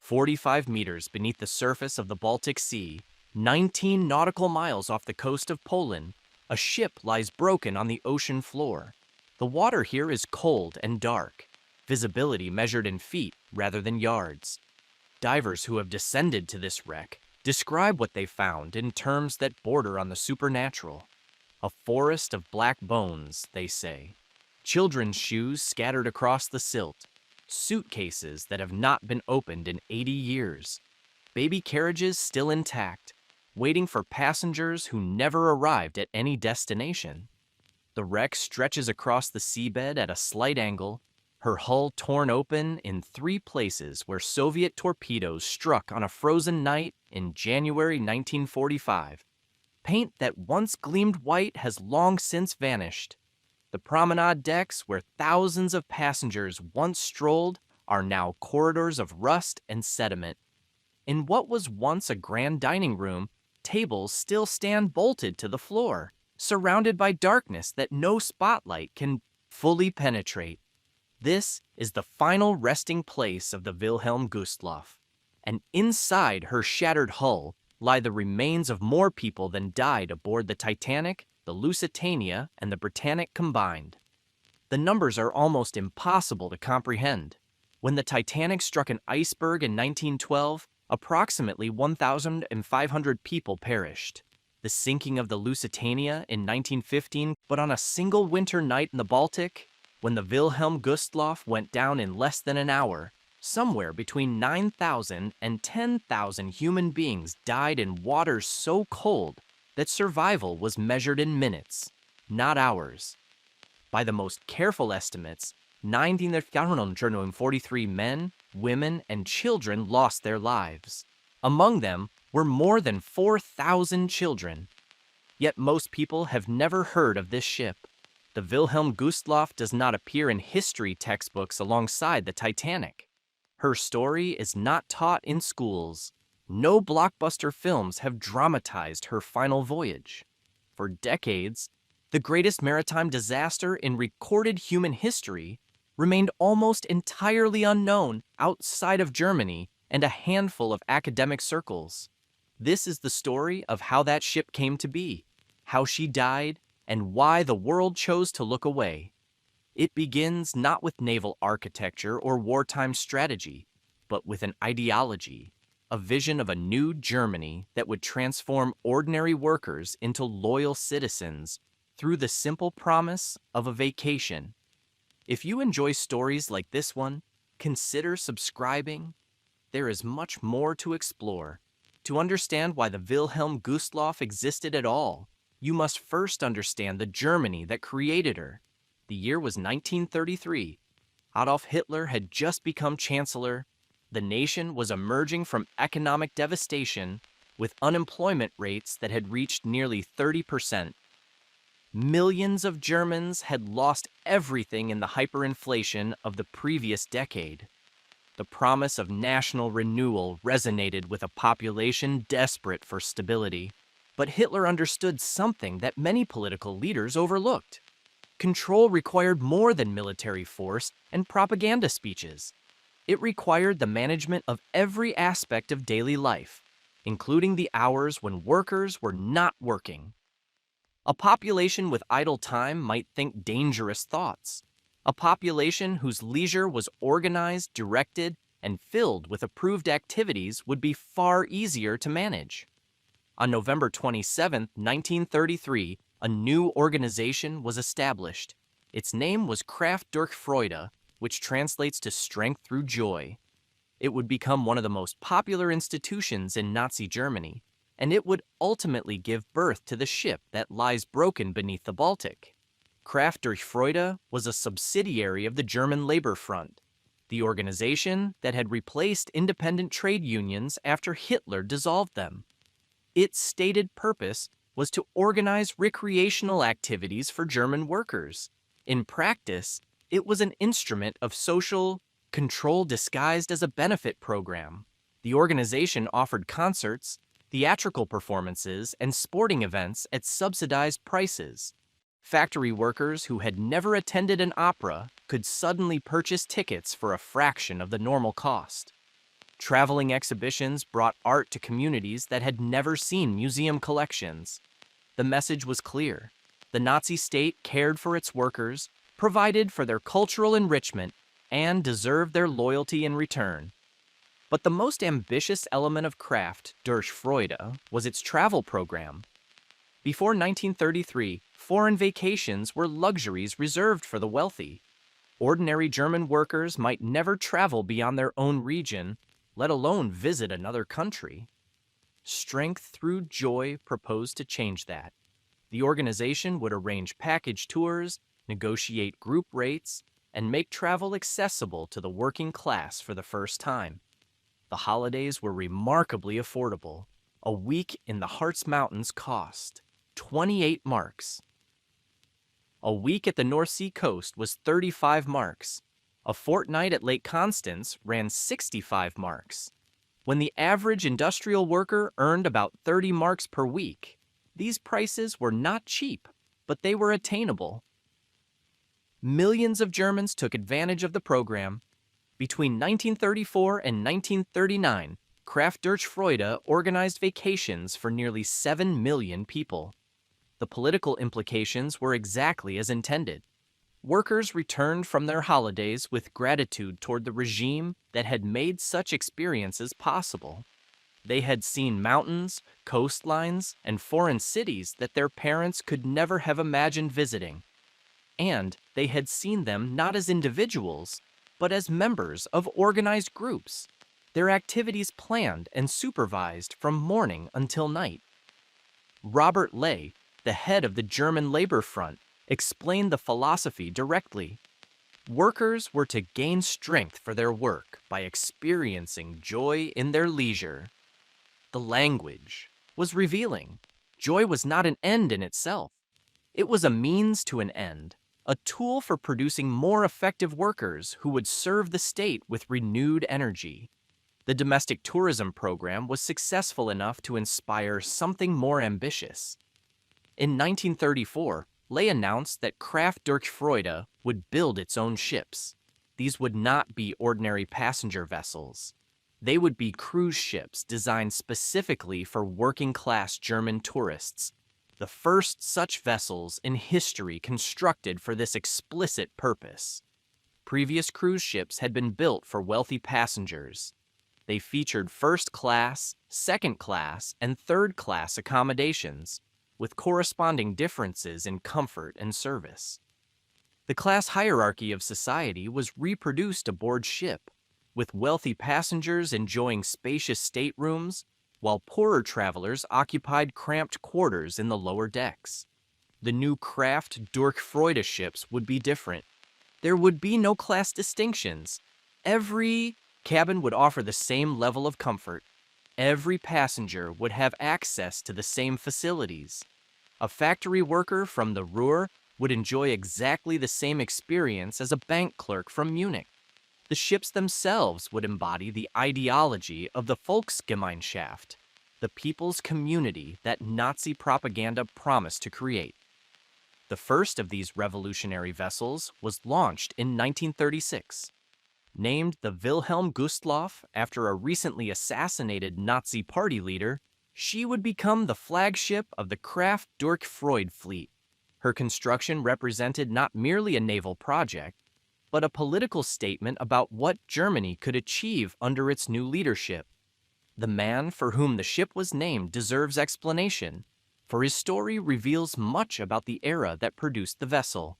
45 meters beneath the surface of the Baltic Sea, 19 nautical miles off the coast of Poland, a ship lies broken on the ocean floor. The water here is cold and dark, visibility measured in feet rather than yards. Divers who have descended to this wreck describe what they found in terms that border on the supernatural. A forest of black bones, they say. Children's shoes scattered across the silt. Suitcases that have not been opened in 80 years. Baby carriages still intact, waiting for passengers who never arrived at any destination. The wreck stretches across the seabed at a slight angle, her hull torn open in 3 places where Soviet torpedoes struck on a frozen night in January 1945. Paint that once gleamed white has long since vanished. The promenade decks where thousands of passengers once strolled are now corridors of rust and sediment. In what was once a grand dining room, tables still stand bolted to the floor, surrounded by darkness that no spotlight can fully penetrate. This is the final resting place of the Wilhelm Gustloff, and inside her shattered hull lie the remains of more people than died aboard the Titanic, the Lusitania, and the Britannic combined. The numbers are almost impossible to comprehend. When the Titanic struck an iceberg in 1912, approximately 1,500 people perished. The sinking of the Lusitania in 1915, but on a single winter night in the Baltic, when the Wilhelm Gustloff went down in less than an hour, somewhere between 9,000 and 10,000 human beings died in waters so cold that survival was measured in minutes, not hours. By the most careful estimates, 1943 men, women, and children lost their lives. Among them were more than 4,000 children. Yet most people have never heard of this ship. The Wilhelm Gustloff does not appear in history textbooks alongside the Titanic. Her story is not taught in schools. No blockbuster films have dramatized her final voyage. For decades, the greatest maritime disaster in recorded human history remained almost entirely unknown outside of Germany and a handful of academic circles. This is the story of how that ship came to be, how she died, and why the world chose to look away. It begins not with naval architecture or wartime strategy, but with an ideology, a vision of a new Germany that would transform ordinary workers into loyal citizens through the simple promise of a vacation. If you enjoy stories like this one, consider subscribing. There is much more to explore. To understand why the Wilhelm Gustloff existed at all, you must first understand the Germany that created her. The year was 1933. Adolf Hitler had just become chancellor. The nation was emerging from economic devastation with unemployment rates that had reached nearly 30%. Millions of Germans had lost everything in the hyperinflation of the previous decade. The promise of national renewal resonated with a population desperate for stability. But Hitler understood something that many political leaders overlooked. Control required more than military force and propaganda speeches. It required the management of every aspect of daily life, including the hours when workers were not working. A population with idle time might think dangerous thoughts. A population whose leisure was organized, directed, and filled with approved activities would be far easier to manage. On November 27, 1933, a new organization was established. Its name was Kraft durch Freude, which translates to strength through joy. It would become one of the most popular institutions in Nazi Germany, and it would ultimately give birth to the ship that lies broken beneath the Baltic. Kraft durch Freude was a subsidiary of the German Labor Front, the organization that had replaced independent trade unions after Hitler dissolved them. Its stated purpose was to organize recreational activities for German workers. In practice, it was an instrument of social control disguised as a benefit program. The organization offered concerts, theatrical performances, and sporting events at subsidized prices. Factory workers who had never attended an opera could suddenly purchase tickets for a fraction of the normal cost. Traveling exhibitions brought art to communities that had never seen museum collections. The message was clear. The Nazi state cared for its workers, provided for their cultural enrichment, and deserved their loyalty in return. But the most ambitious element of Kraft durch Freude was its travel program. Before 1933, foreign vacations were luxuries reserved for the wealthy. Ordinary German workers might never travel beyond their own region, let alone visit another country. Strength Through Joy proposed to change that. The organization would arrange package tours, negotiate group rates, and make travel accessible to the working class for the first time. The holidays were remarkably affordable. A week in the Harz Mountains cost 28 marks. A week at the North Sea coast was 35 marks. A fortnight at Lake Constance ran 65 marks. When the average industrial worker earned about 30 marks per week, these prices were not cheap, but they were attainable. Millions of Germans took advantage of the program. Between 1934 and 1939, Kraft durch Freude organized vacations for nearly 7 million people. The political implications were exactly as intended. Workers returned from their holidays with gratitude toward the regime that had made such experiences possible. They had seen mountains, coastlines, and foreign cities that their parents could never have imagined visiting. And they had seen them not as individuals, but as members of organized groups, their activities planned and supervised from morning until night. Robert Ley, the head of the German Labor Front, explained the philosophy directly. Workers were to gain strength for their work by experiencing joy in their leisure. The language was revealing. Joy was not an end in itself. It was a means to an end, a tool for producing more effective workers who would serve the state with renewed energy. The domestic tourism program was successful enough to inspire something more ambitious. In 1934, Ley announced that Kraft durch Freude would build its own ships. These would not be ordinary passenger vessels. They would be cruise ships designed specifically for working-class German tourists, the first such vessels in history constructed for this explicit purpose. Previous cruise ships had been built for wealthy passengers. They featured first-class, second-class, and third-class accommodations, with corresponding differences in comfort and service. The class hierarchy of society was reproduced aboard ship, with wealthy passengers enjoying spacious staterooms, while poorer travelers occupied cramped quarters in the lower decks. The new Kraft durch Freude ships would be different. There would be no class distinctions. Every cabin would offer the same level of comfort. Every passenger would have access to the same facilities. A factory worker from the Ruhr would enjoy exactly the same experience as a bank clerk from Munich. The ships themselves would embody the ideology of the Volksgemeinschaft, the people's community that Nazi propaganda promised to create. The first of these revolutionary vessels was launched in 1936. Named the Wilhelm Gustloff after a recently assassinated Nazi party leader, she would become the flagship of the Kraft durch Freude fleet. Her construction represented not merely a naval project, but a political statement about what Germany could achieve under its new leadership. The man for whom the ship was named deserves explanation, for his story reveals much about the era that produced the vessel.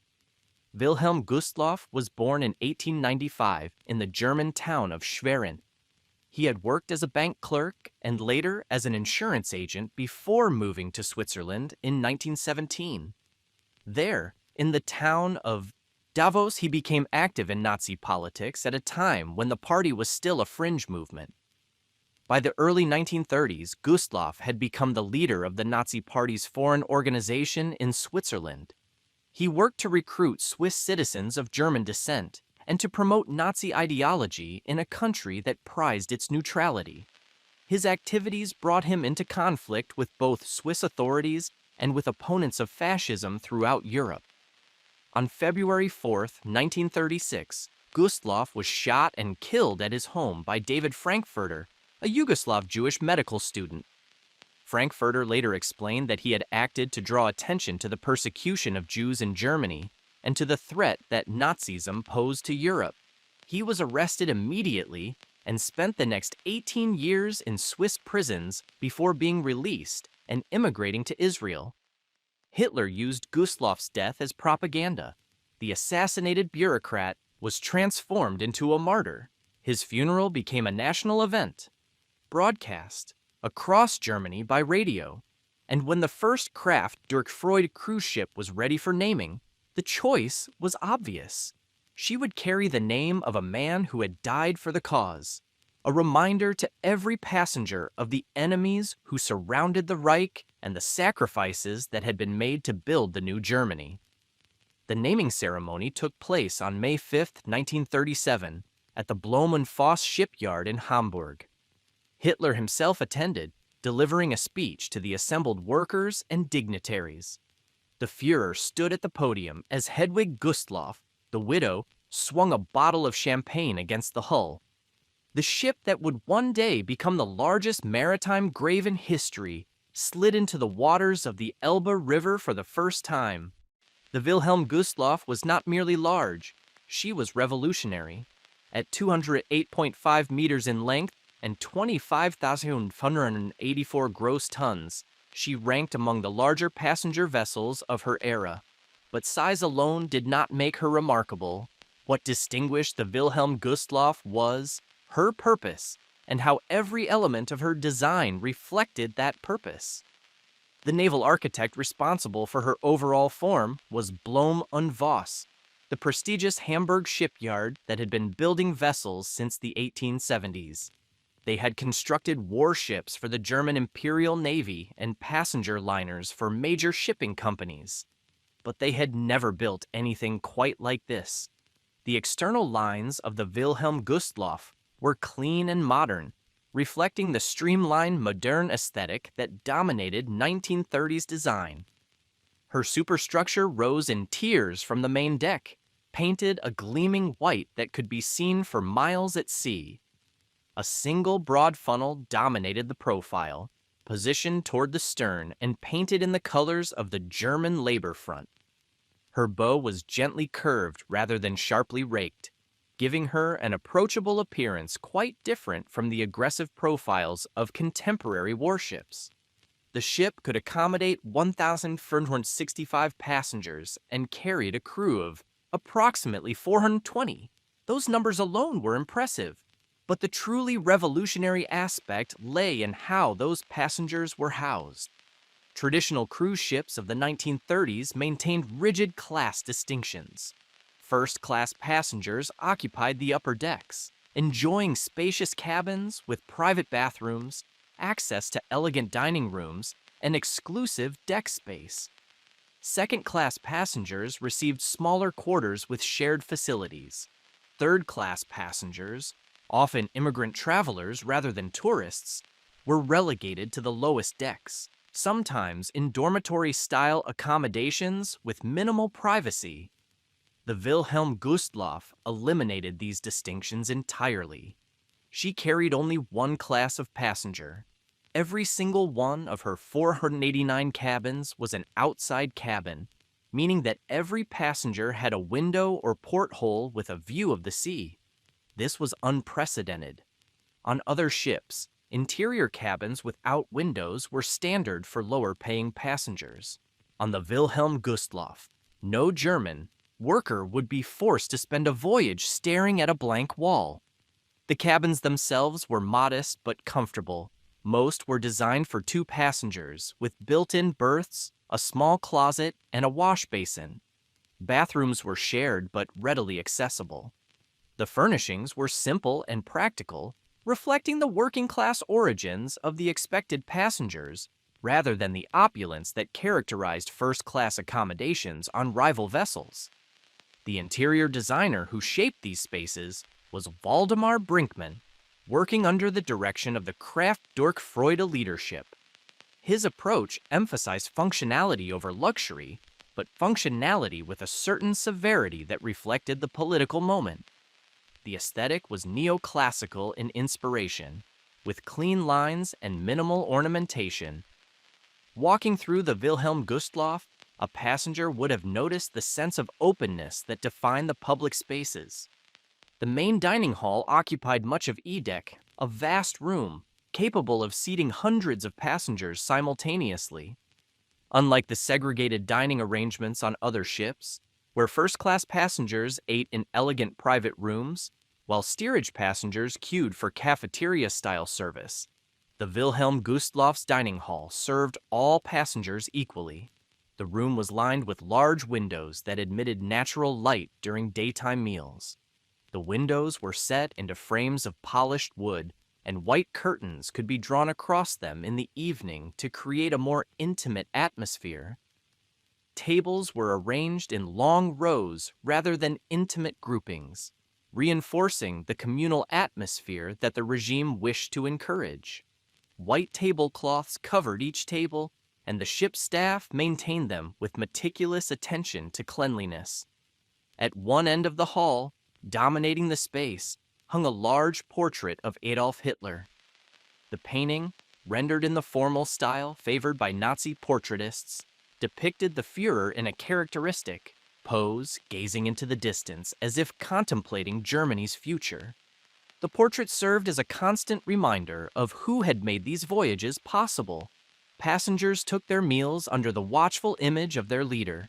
Wilhelm Gustloff was born in 1895 in the German town of Schwerin. He had worked as a bank clerk and later as an insurance agent before moving to Switzerland in 1917. There, in the town of Davos, he became active in Nazi politics at a time when the party was still a fringe movement. By the early 1930s, Gustloff had become the leader of the Nazi Party's foreign organization in Switzerland. He worked to recruit Swiss citizens of German descent and to promote Nazi ideology in a country that prized its neutrality. His activities brought him into conflict with both Swiss authorities and with opponents of fascism throughout Europe. On February 4, 1936, Gustloff was shot and killed at his home by David Frankfurter, a Yugoslav Jewish medical student. Frankfurter later explained that he had acted to draw attention to the persecution of Jews in Germany and to the threat that Nazism posed to Europe. He was arrested immediately and spent the next 18 years in Swiss prisons before being released and immigrating to Israel. Hitler used Gustloff's death as propaganda. The assassinated bureaucrat was transformed into a martyr. His funeral became a national event, broadcast across Germany by radio. And when the first Kraft Dirk Freud cruise ship was ready for naming, the choice was obvious. She would carry the name of a man who had died for the cause, a reminder to every passenger of the enemies who surrounded the Reich and the sacrifices that had been made to build the new Germany. The naming ceremony took place on May 5, 1937, at the Blohm und Voss shipyard in Hamburg. Hitler himself attended, delivering a speech to the assembled workers and dignitaries. The Führer stood at the podium as Hedwig Gustloff, the widow, swung a bottle of champagne against the hull. The ship that would one day become the largest maritime grave in history slid into the waters of the Elbe River for the first time. The Wilhelm Gustloff was not merely large, she was revolutionary. At 208.5 meters in length and 25,184 gross tons, she ranked among the larger passenger vessels of her era. But size alone did not make her remarkable. What distinguished the Wilhelm Gustloff was her purpose, and how every element of her design reflected that purpose. The naval architect responsible for her overall form was Blohm und Voss, the prestigious Hamburg shipyard that had been building vessels since the 1870s. They had constructed warships for the German Imperial Navy and passenger liners for major shipping companies. But they had never built anything quite like this. The external lines of the Wilhelm Gustloff were clean and modern, reflecting the streamlined modern aesthetic that dominated 1930s design. Her superstructure rose in tiers from the main deck, painted a gleaming white that could be seen for miles at sea. A single broad funnel dominated the profile, positioned toward the stern and painted in the colors of the German labor front. Her bow was gently curved rather than sharply raked, giving her an approachable appearance quite different from the aggressive profiles of contemporary warships. The ship could accommodate 1,465 passengers and carried a crew of approximately 420. Those numbers alone were impressive. But the truly revolutionary aspect lay in how those passengers were housed. Traditional cruise ships of the 1930s maintained rigid class distinctions. First-class passengers occupied the upper decks, enjoying spacious cabins with private bathrooms, access to elegant dining rooms, and exclusive deck space. Second-class passengers received smaller quarters with shared facilities. Third-class passengers, often immigrant travelers rather than tourists, were relegated to the lowest decks, sometimes in dormitory-style accommodations with minimal privacy. The Wilhelm Gustloff eliminated these distinctions entirely. She carried only one class of passenger. Every single one of her 489 cabins was an outside cabin, meaning that every passenger had a window or porthole with a view of the sea. This was unprecedented. On other ships, interior cabins without windows were standard for lower-paying passengers. On the Wilhelm Gustloff, no German worker would be forced to spend a voyage staring at a blank wall. The cabins themselves were modest but comfortable. Most were designed for 2 passengers, with built-in berths, a small closet, and a wash basin. Bathrooms were shared but readily accessible. The furnishings were simple and practical, reflecting the working-class origins of the expected passengers, rather than the opulence that characterized first-class accommodations on rival vessels. The interior designer who shaped these spaces was Waldemar Brinkmann, working under the direction of the Kraft Dirk Freud leadership. His approach emphasized functionality over luxury, but functionality with a certain severity that reflected the political moment. The aesthetic was neoclassical in inspiration, with clean lines and minimal ornamentation. Walking through the Wilhelm Gustloff, a passenger would have noticed the sense of openness that defined the public spaces. The main dining hall occupied much of E-deck, a vast room capable of seating hundreds of passengers simultaneously. Unlike the segregated dining arrangements on other ships, where first-class passengers ate in elegant private rooms, while steerage passengers queued for cafeteria-style service, the Wilhelm Gustloff's dining hall served all passengers equally. The room was lined with large windows that admitted natural light during daytime meals. The windows were set into frames of polished wood, and white curtains could be drawn across them in the evening to create a more intimate atmosphere. Tables were arranged in long rows rather than intimate groupings, reinforcing the communal atmosphere that the regime wished to encourage. White tablecloths covered each table, and the ship's staff maintained them with meticulous attention to cleanliness. At one end of the hall, dominating the space, hung a large portrait of Adolf Hitler. The painting, rendered in the formal style favored by Nazi portraitists, depicted the Führer in a characteristic pose, gazing into the distance as if contemplating Germany's future. The portrait served as a constant reminder of who had made these voyages possible. Passengers took their meals under the watchful image of their leader.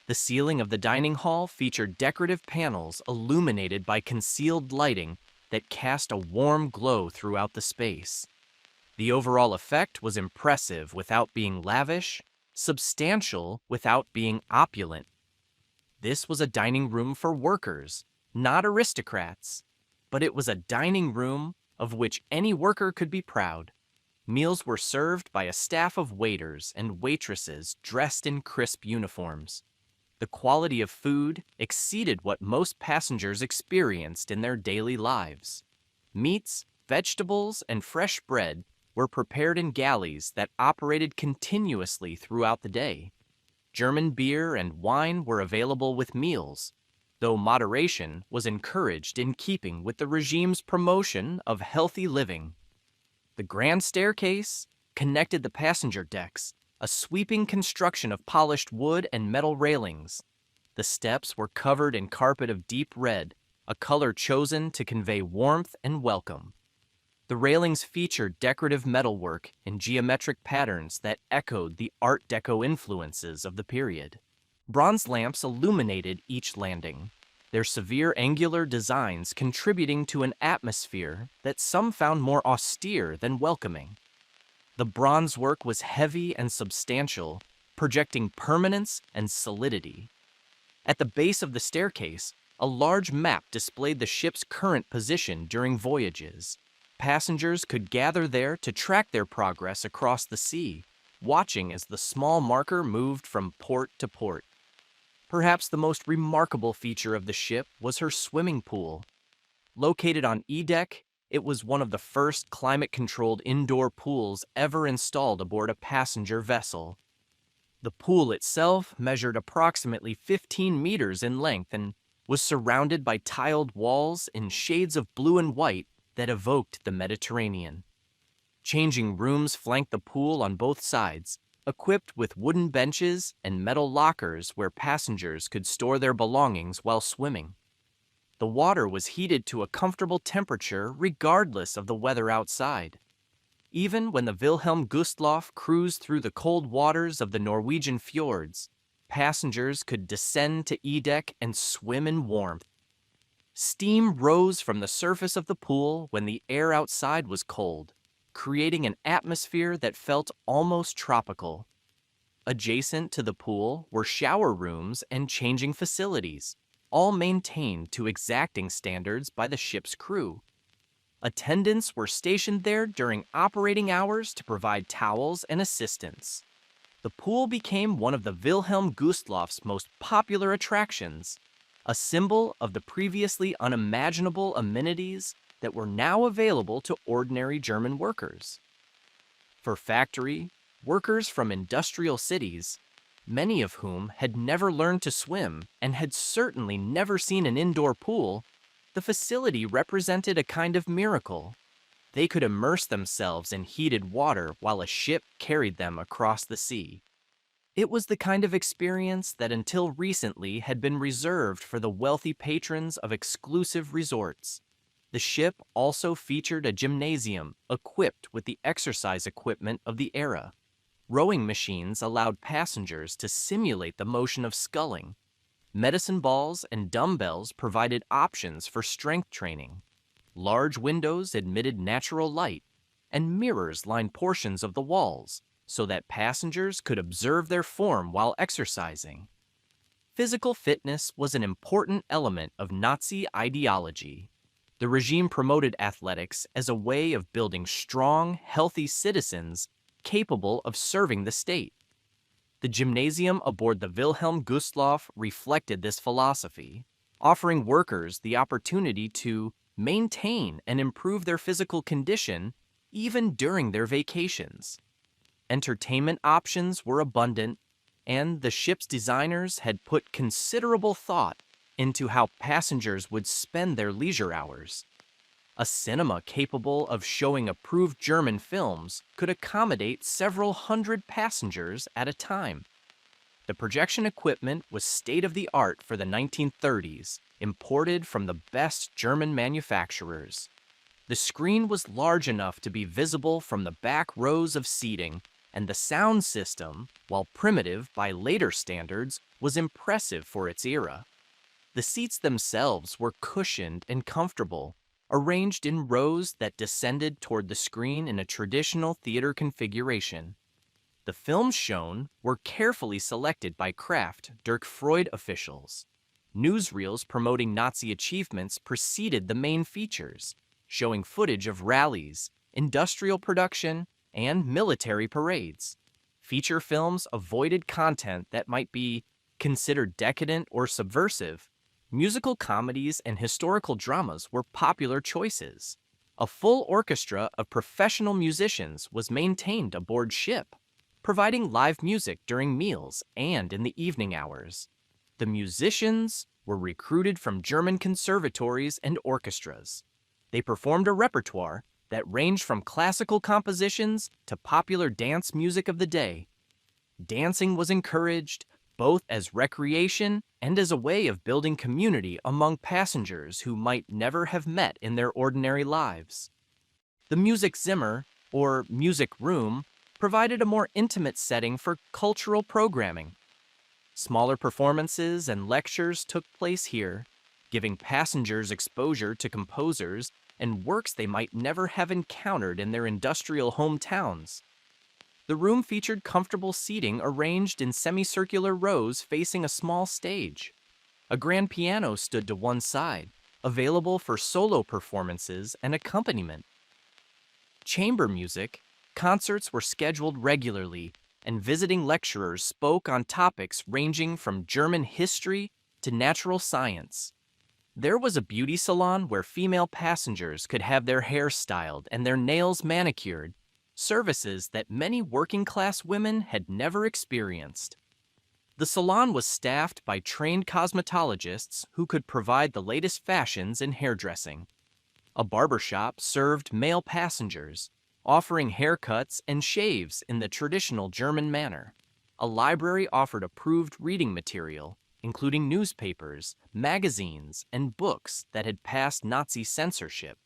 The ceiling of the dining hall featured decorative panels illuminated by concealed lighting that cast a warm glow throughout the space. The overall effect was impressive without being lavish, substantial without being opulent. This was a dining room for workers, not aristocrats, but it was a dining room of which any worker could be proud. Meals were served by a staff of waiters and waitresses dressed in crisp uniforms. The quality of food exceeded what most passengers experienced in their daily lives. Meats, vegetables, and fresh bread were prepared in galleys that operated continuously throughout the day. German beer and wine were available with meals, though moderation was encouraged in keeping with the regime's promotion of healthy living. The grand staircase connected the passenger decks, a sweeping construction of polished wood and metal railings. The steps were covered in carpet of deep red, a color chosen to convey warmth and welcome. The railings featured decorative metalwork in geometric patterns that echoed the Art Deco influences of the period. Bronze lamps illuminated each landing, their severe angular designs contributing to an atmosphere that some found more austere than welcoming. The bronze work was heavy and substantial, projecting permanence and solidity. At the base of the staircase, a large map displayed the ship's current position during voyages. Passengers could gather there to track their progress across the sea, watching as the small marker moved from port to port. Perhaps the most remarkable feature of the ship was her swimming pool. Located on E-deck, it was one of the first climate-controlled indoor pools ever installed aboard a passenger vessel. The pool itself measured approximately 15 meters in length and was surrounded by tiled walls in shades of blue and white that evoked the Mediterranean. Changing rooms flanked the pool on both sides, equipped with wooden benches and metal lockers where passengers could store their belongings while swimming. The water was heated to a comfortable temperature regardless of the weather outside. Even when the Wilhelm Gustloff cruised through the cold waters of the Norwegian fjords, passengers could descend to E-deck and swim in warmth. Steam rose from the surface of the pool when the air outside was cold, creating an atmosphere that felt almost tropical. Adjacent to the pool were shower rooms and changing facilities, all maintained to exacting standards by the ship's crew. Attendants were stationed there during operating hours to provide towels and assistance. The pool became one of the Wilhelm Gustloff's most popular attractions, a symbol of the previously unimaginable amenities that were now available to ordinary German workers. For factory workers from industrial cities, many of whom had never learned to swim and had certainly never seen an indoor pool, The facility represented a kind of miracle. They could immerse themselves in heated water while a ship carried them across the sea. It was the kind of experience that until recently had been reserved for the wealthy patrons of exclusive resorts. The ship also featured a gymnasium equipped with the exercise equipment of the era. Rowing machines allowed passengers to simulate the motion of sculling. Medicine balls and dumbbells provided options for strength training. Large windows admitted natural light, and mirrors lined portions of the walls so that passengers could observe their form while exercising. Physical fitness was an important element of Nazi ideology. The regime promoted athletics as a way of building strong, healthy citizens capable of serving the state. The gymnasium aboard the Wilhelm Gustloff reflected this philosophy, offering workers the opportunity to maintain and improve their physical condition even during their vacations. Entertainment options were abundant, and the ship's designers had put considerable thought into how passengers would spend their leisure hours. A cinema capable of showing approved German films could accommodate several hundred passengers at a time. The projection equipment was state-of-the-art for the 1930s, imported from the best German manufacturers. The screen was large enough to be visible from the back rows of seating, and the sound system, while primitive by later standards, was impressive for its era. The seats themselves were cushioned and comfortable, arranged in rows that descended toward the screen in a traditional theater configuration. The films shown were carefully selected by Kraft Dirk Freud officials. Newsreels promoting Nazi achievements preceded the main features, showing footage of rallies, industrial production, and military parades. Feature films avoided content that might be considered decadent or subversive. Musical comedies and historical dramas were popular choices. A full orchestra of professional musicians was maintained aboard ship, providing live music during meals and in the evening hours. The musicians were recruited from German conservatories and orchestras. They performed a repertoire that ranged from classical compositions to popular dance music of the day. Dancing was encouraged, both as recreation and as a way of building community among passengers who might never have met in their ordinary lives. The Musikzimmer, or music room, provided a more intimate setting for cultural programming. Smaller performances and lectures took place here, giving passengers exposure to composers and works they might never have encountered in their industrial hometowns. The room featured comfortable seating arranged in semicircular rows facing a small stage. A grand piano stood to one side, available for solo performances and accompaniment. Chamber music, concerts were scheduled regularly, and visiting lecturers spoke on topics ranging from German history to natural science. There was a beauty salon where female passengers could have their hair styled and their nails manicured, services that many working-class women had never experienced. The salon was staffed by trained cosmetologists who could provide the latest fashions in hairdressing. A barbershop served male passengers, offering haircuts and shaves in the traditional German manner. A library offered approved reading material, including newspapers, magazines, and books that had passed Nazi censorship.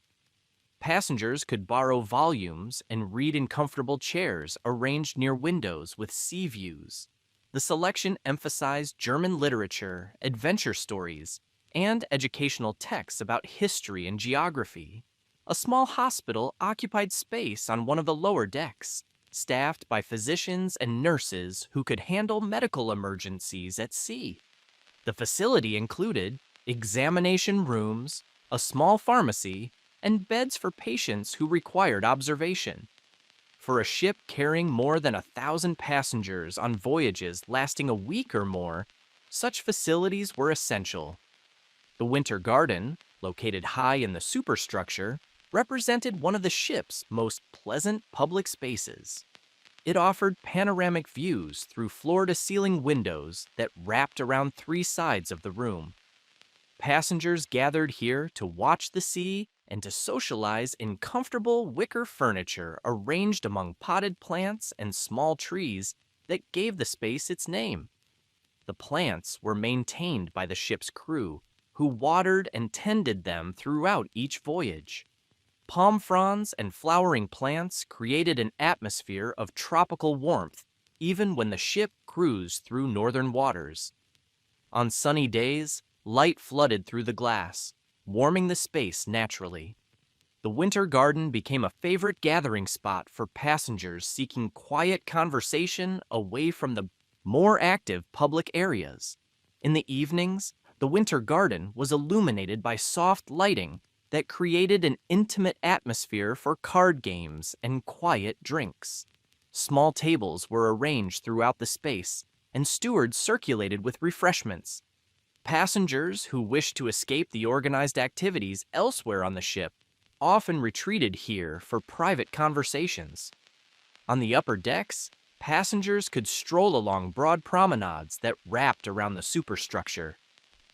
Passengers could borrow volumes and read in comfortable chairs arranged near windows with sea views. The selection emphasized German literature, adventure stories, and educational texts about history and geography. A small hospital occupied space on one of the lower decks, staffed by physicians and nurses who could handle medical emergencies at sea. The facility included examination rooms, a small pharmacy, and beds for patients who required observation. For a ship carrying more than 1,000 passengers on voyages lasting a week or more, such facilities were essential. The Winter Garden, located high in the superstructure, represented one of the ship's most pleasant public spaces. It offered panoramic views through floor-to-ceiling windows that wrapped around 3 sides of the room. Passengers gathered here to watch the sea and to socialize in comfortable wicker furniture arranged among potted plants and small trees that gave the space its name. The plants were maintained by the ship's crew, who watered and tended them throughout each voyage. Palm fronds and flowering plants created an atmosphere of tropical warmth even when the ship cruised through northern waters. On sunny days, light flooded through the glass, warming the space naturally. The winter garden became a favorite gathering spot for passengers seeking quiet conversation away from the more active public areas. In the evenings, the winter garden was illuminated by soft lighting that created an intimate atmosphere for card games and quiet drinks. Small tables were arranged throughout the space, and stewards circulated with refreshments. Passengers who wished to escape the organized activities elsewhere on the ship often retreated here for private conversations. On the upper decks, passengers could stroll along broad promenades that wrapped around the superstructure.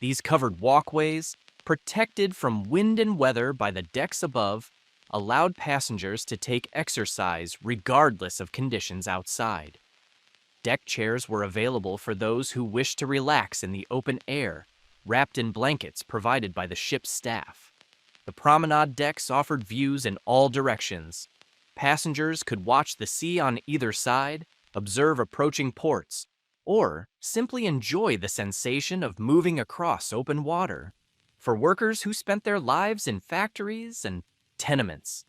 These covered walkways, protected from wind and weather by the decks above, allowed passengers to take exercise regardless of conditions outside. Deck chairs were available for those who wished to relax in the open air, wrapped in blankets provided by the ship's staff. The promenade decks offered views in all directions. Passengers could watch the sea on either side, observe approaching ports, or simply enjoy the sensation of moving across open water. For workers who spent their lives in factories and tenements,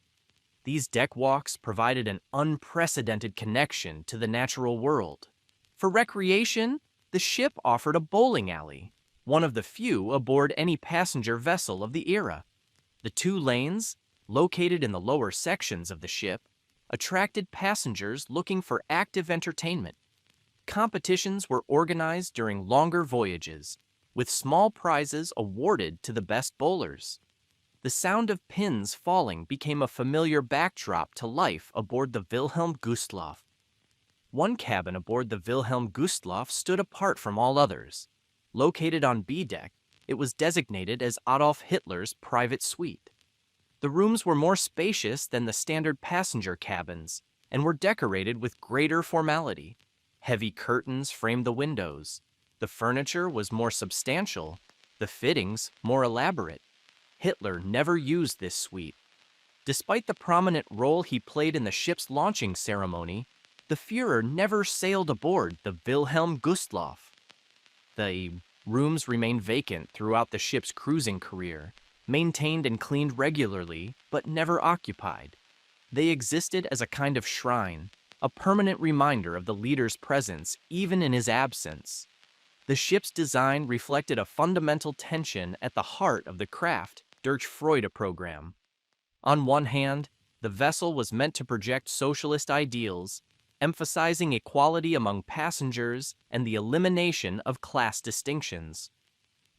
these deck walks provided an unprecedented connection to the natural world. For recreation, the ship offered a bowling alley, one of the few aboard any passenger vessel of the era. The 2 lanes, located in the lower sections of the ship, attracted passengers looking for active entertainment. Competitions were organized during longer voyages, with small prizes awarded to the best bowlers. The sound of pins falling became a familiar backdrop to life aboard the Wilhelm Gustloff. One cabin aboard the Wilhelm Gustloff stood apart from all others. Located on B deck, it was designated as Adolf Hitler's private suite. The rooms were more spacious than the standard passenger cabins and were decorated with greater formality. Heavy curtains framed the windows. The furniture was more substantial, the fittings more elaborate. Hitler never used this suite. Despite the prominent role he played in the ship's launching ceremony, the Führer never sailed aboard the Wilhelm Gustloff. The rooms remained vacant throughout the ship's cruising career, maintained and cleaned regularly, but never occupied. They existed as a kind of shrine, a permanent reminder of the leader's presence even in his absence. The ship's design reflected a fundamental tension at the heart of the Kraft durch Freude program. On one hand, the vessel was meant to project socialist ideals, emphasizing equality among passengers and the elimination of class distinctions.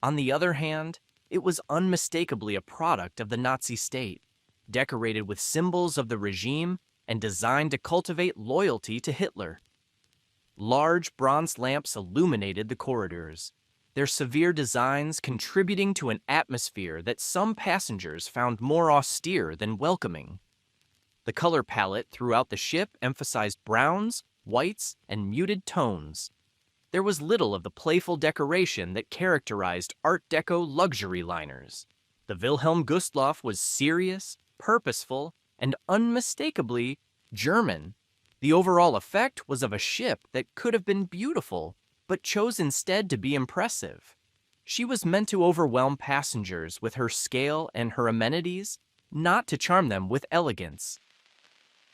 On the other hand, it was unmistakably a product of the Nazi state, decorated with symbols of the regime and designed to cultivate loyalty to Hitler. Large bronze lamps illuminated the corridors, their severe designs contributing to an atmosphere that some passengers found more austere than welcoming. The color palette throughout the ship emphasized browns, whites, and muted tones. There was little of the playful decoration that characterized Art Deco luxury liners. The Wilhelm Gustloff was serious, purposeful, and unmistakably German. The overall effect was of a ship that could have been beautiful, but chose instead to be impressive. She was meant to overwhelm passengers with her scale and her amenities, not to charm them with elegance.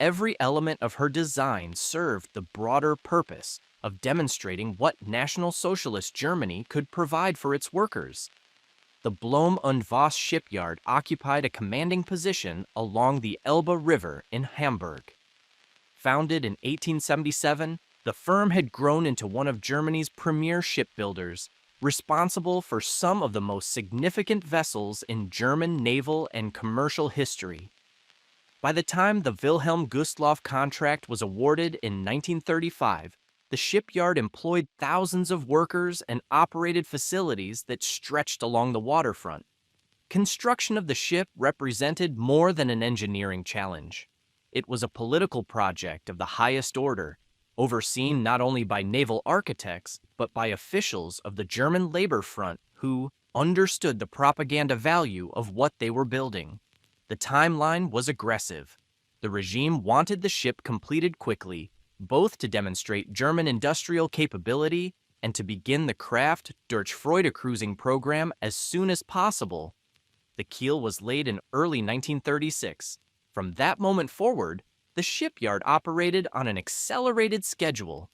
Every element of her design served the broader purpose of demonstrating what National Socialist Germany could provide for its workers. The Blom und Voss shipyard occupied a commanding position along the Elbe River in Hamburg. Founded in 1877, the firm had grown into one of Germany's premier shipbuilders, responsible for some of the most significant vessels in German naval and commercial history. By the time the Wilhelm Gustloff contract was awarded in 1935, The shipyard employed thousands of workers and operated facilities that stretched along the waterfront. Construction of the ship represented more than an engineering challenge. It was a political project of the highest order, overseen not only by naval architects, but by officials of the German labor front who understood the propaganda value of what they were building. The timeline was aggressive. The regime wanted the ship completed quickly, both to demonstrate German industrial capability and to begin the Kraft durch Freude cruising program as soon as possible. The keel was laid in early 1936. From that moment forward, the shipyard operated on an accelerated schedule.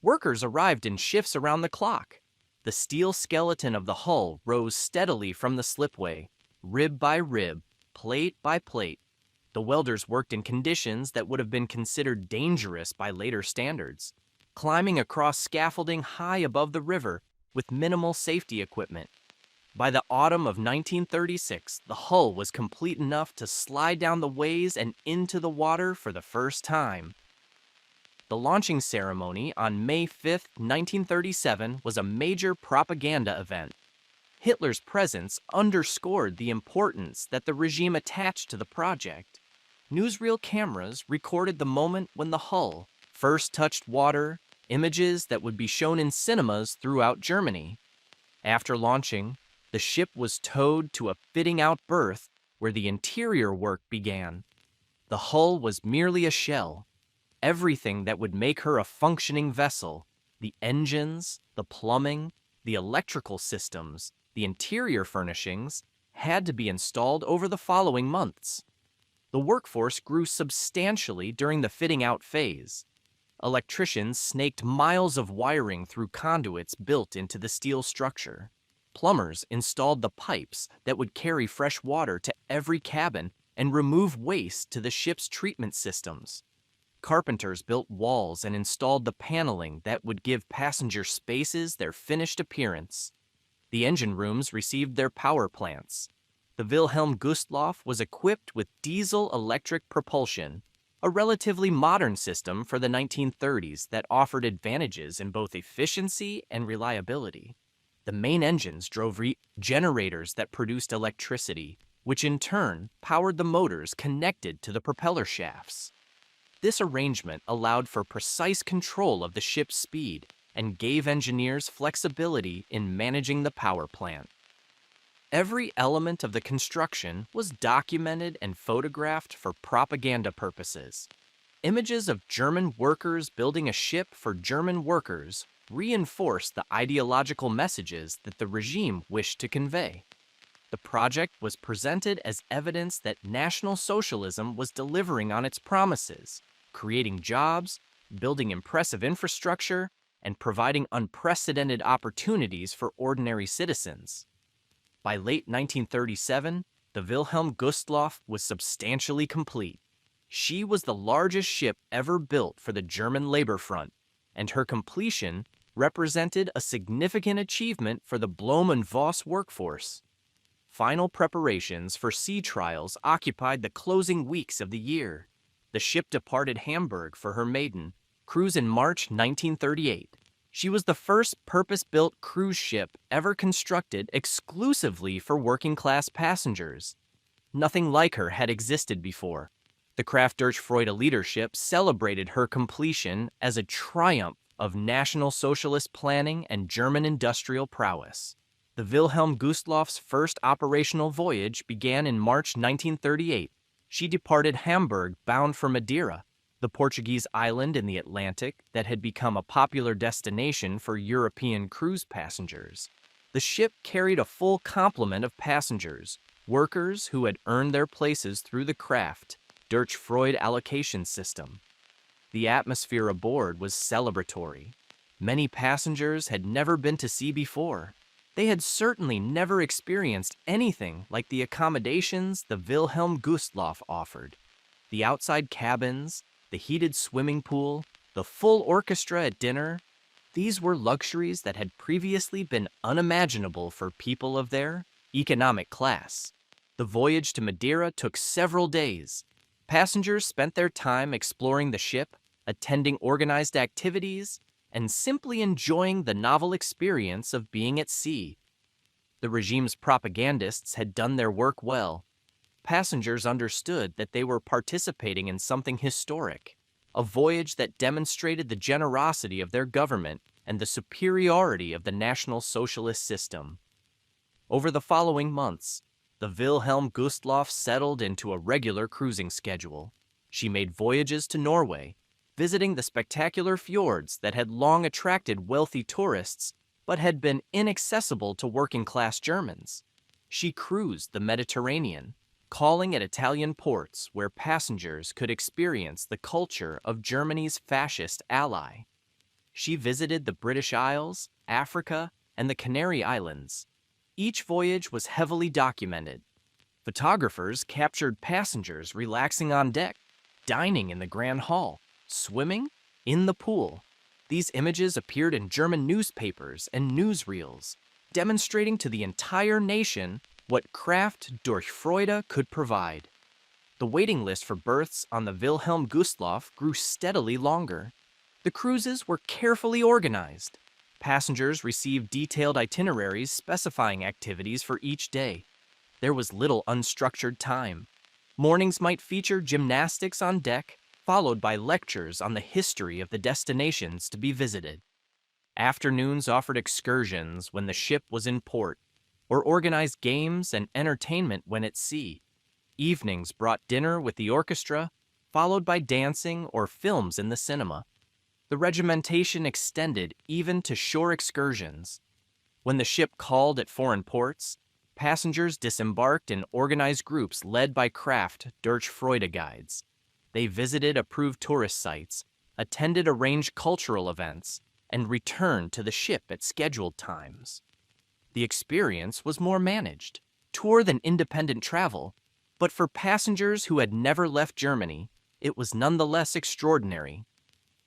Workers arrived in shifts around the clock. The steel skeleton of the hull rose steadily from the slipway, rib by rib, plate by plate. The welders worked in conditions that would have been considered dangerous by later standards, climbing across scaffolding high above the river with minimal safety equipment. By the autumn of 1936, the hull was complete enough to slide down the ways and into the water for the first time. The launching ceremony on May 5, 1937, was a major propaganda event. Hitler's presence underscored the importance that the regime attached to the project. Newsreel cameras recorded the moment when the hull first touched water, images that would be shown in cinemas throughout Germany. After launching, the ship was towed to a fitting-out berth where the interior work began. The hull was merely a shell. Everything that would make her a functioning vessel, the engines, the plumbing, the electrical systems, the interior furnishings, had to be installed over the following months. The workforce grew substantially during the fitting-out phase. Electricians snaked miles of wiring through conduits built into the steel structure. Plumbers installed the pipes that would carry fresh water to every cabin and remove waste to the ship's treatment systems. Carpenters built walls and installed the paneling that would give passenger spaces their finished appearance. The engine rooms received their power plants. The Wilhelm Gustloff was equipped with diesel-electric propulsion, a relatively modern system for the 1930s that offered advantages in both efficiency and reliability. The main engines drove generators that produced electricity, which in turn powered the motors connected to the propeller shafts. This arrangement allowed for precise control of the ship's speed and gave engineers flexibility in managing the power plant. Every element of the construction was documented and photographed for propaganda purposes. Images of German workers building a ship for German workers reinforced the ideological messages that the regime wished to convey. The project was presented as evidence that National Socialism was delivering on its promises, creating jobs, building impressive infrastructure, and providing unprecedented opportunities for ordinary citizens. By late 1937, the Wilhelm Gustloff was substantially complete. She was the largest ship ever built for the German labor front, and her completion represented a significant achievement for the Blohm and Voss workforce. Final preparations for sea trials occupied the closing weeks of the year. The ship departed Hamburg for her maiden cruise in March 1938. She was the first purpose-built cruise ship ever constructed exclusively for working-class passengers. Nothing like her had existed before. The Kraft durch Freude leadership celebrated her completion as a triumph of National Socialist planning and German industrial prowess. The Wilhelm Gustloff's first operational voyage began in March 1938. She departed Hamburg bound for Madeira, the Portuguese island in the Atlantic that had become a popular destination for European cruise passengers. The ship carried a full complement of passengers, workers who had earned their places through the Kraft durch Freude allocation system. The atmosphere aboard was celebratory. Many passengers had never been to sea before. They had certainly never experienced anything like the accommodations the Wilhelm Gustloff offered. The outside cabins, the heated swimming pool, the full orchestra at dinner, these were luxuries that had previously been unimaginable for people of their economic class. The voyage to Madeira took several days. Passengers spent their time exploring the ship, attending organized activities, and simply enjoying the novel experience of being at sea. The regime's propagandists had done their work well. Passengers understood that they were participating in something historic, a voyage that demonstrated the generosity of their government and the superiority of the National Socialist system. Over the following months, the Wilhelm Gustloff settled into a regular cruising schedule. She made voyages to Norway, visiting the spectacular fjords that had long attracted wealthy tourists but had been inaccessible to working-class Germans. She cruised the Mediterranean, calling at Italian ports where passengers could experience the culture of Germany's fascist ally. She visited the British Isles, Africa, and the Canary Islands. Each voyage was heavily documented. Photographers captured passengers relaxing on deck, dining in the Grand Hall, swimming in the pool. These images appeared in German newspapers and newsreels, demonstrating to the entire nation what Kraft durch Freude could provide. The waiting list for berths on the Wilhelm Gustloff grew steadily longer. The cruises were carefully organized. Passengers received detailed itineraries specifying activities for each day. There was little unstructured time. Mornings might feature gymnastics on deck, followed by lectures on the history of the destinations to be visited. Afternoons offered excursions when the ship was in port, or organized games and entertainment when at sea. Evenings brought dinner with the orchestra, followed by dancing or films in the cinema. The regimentation extended even to shore excursions. When the ship called at foreign ports, passengers disembarked in organized groups led by Kraft durch Freude guides. They visited approved tourist sites, attended arranged cultural events, and returned to the ship at scheduled times. The experience was more managed, tour than independent travel, but for passengers who had never left Germany, it was nonetheless extraordinary.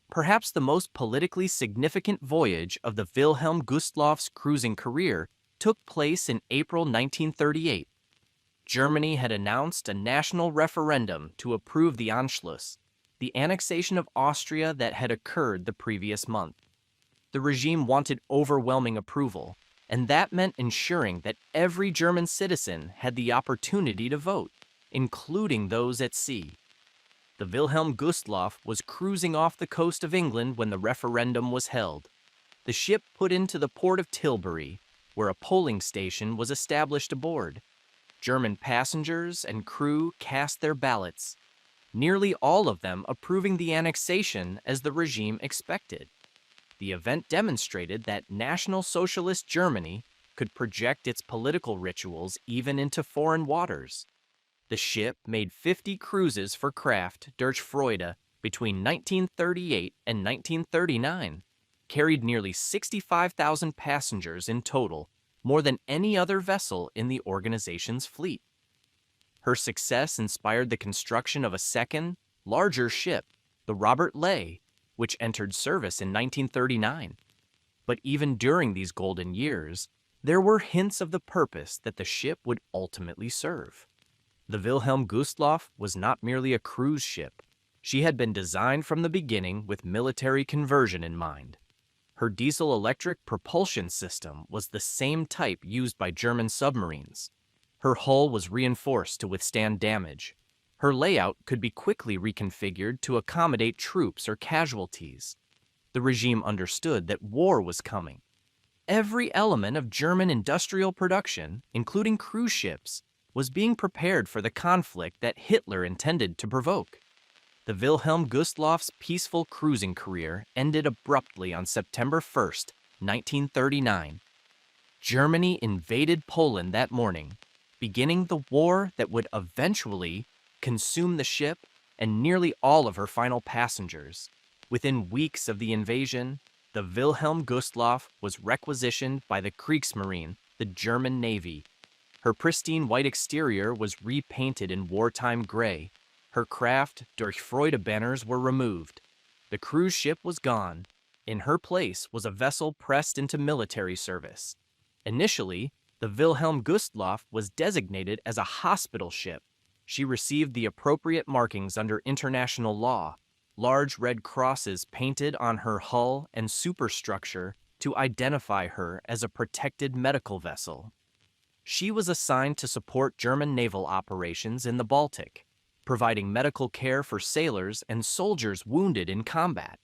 Perhaps the most politically significant voyage of the Wilhelm Gustloff's cruising career took place in April 1938. Germany had announced a national referendum to approve the Anschluss, the annexation of Austria that had occurred the previous month. The regime wanted overwhelming approval, and that meant ensuring that every German citizen had the opportunity to vote, including those at sea. The Wilhelm Gustloff was cruising off the coast of England when the referendum was held. The ship put into the port of Tilbury, where a polling station was established aboard. German passengers and crew cast their ballots, nearly all of them approving the annexation as the regime expected. The event demonstrated that National Socialist Germany could project its political rituals even into foreign waters. The ship made 50 cruises for Kraft durch Freude between 1938 and 1939, carried nearly 65,000 passengers in total, more than any other vessel in the organization's fleet. Her success inspired the construction of a second, larger ship, the Robert Ley, which entered service in 1939. But even during these golden years, there were hints of the purpose that the ship would ultimately serve. The Wilhelm Gustloff was not merely a cruise ship. She had been designed from the beginning with military conversion in mind. Her diesel-electric propulsion system was the same type used by German submarines. Her hull was reinforced to withstand damage. Her layout could be quickly reconfigured to accommodate troops or casualties. The regime understood that war was coming. Every element of German industrial production, including cruise ships, was being prepared for the conflict that Hitler intended to provoke. The Wilhelm Gustloff's peaceful cruising career ended abruptly on September 1st, 1939. Germany invaded Poland that morning, beginning the war that would eventually consume the ship and nearly all of her final passengers. Within weeks of the invasion, the Wilhelm Gustloff was requisitioned by the Kriegsmarine, the German Navy. Her pristine white exterior was repainted in wartime gray. Her Kraft durch Freude banners were removed. The cruise ship was gone. In her place was a vessel pressed into military service. Initially, the Wilhelm Gustloff was designated as a hospital ship. She received the appropriate markings under international law. large red crosses painted on her hull and superstructure to identify her as a protected medical vessel. She was assigned to support German naval operations in the Baltic, providing medical care for sailors and soldiers wounded in combat.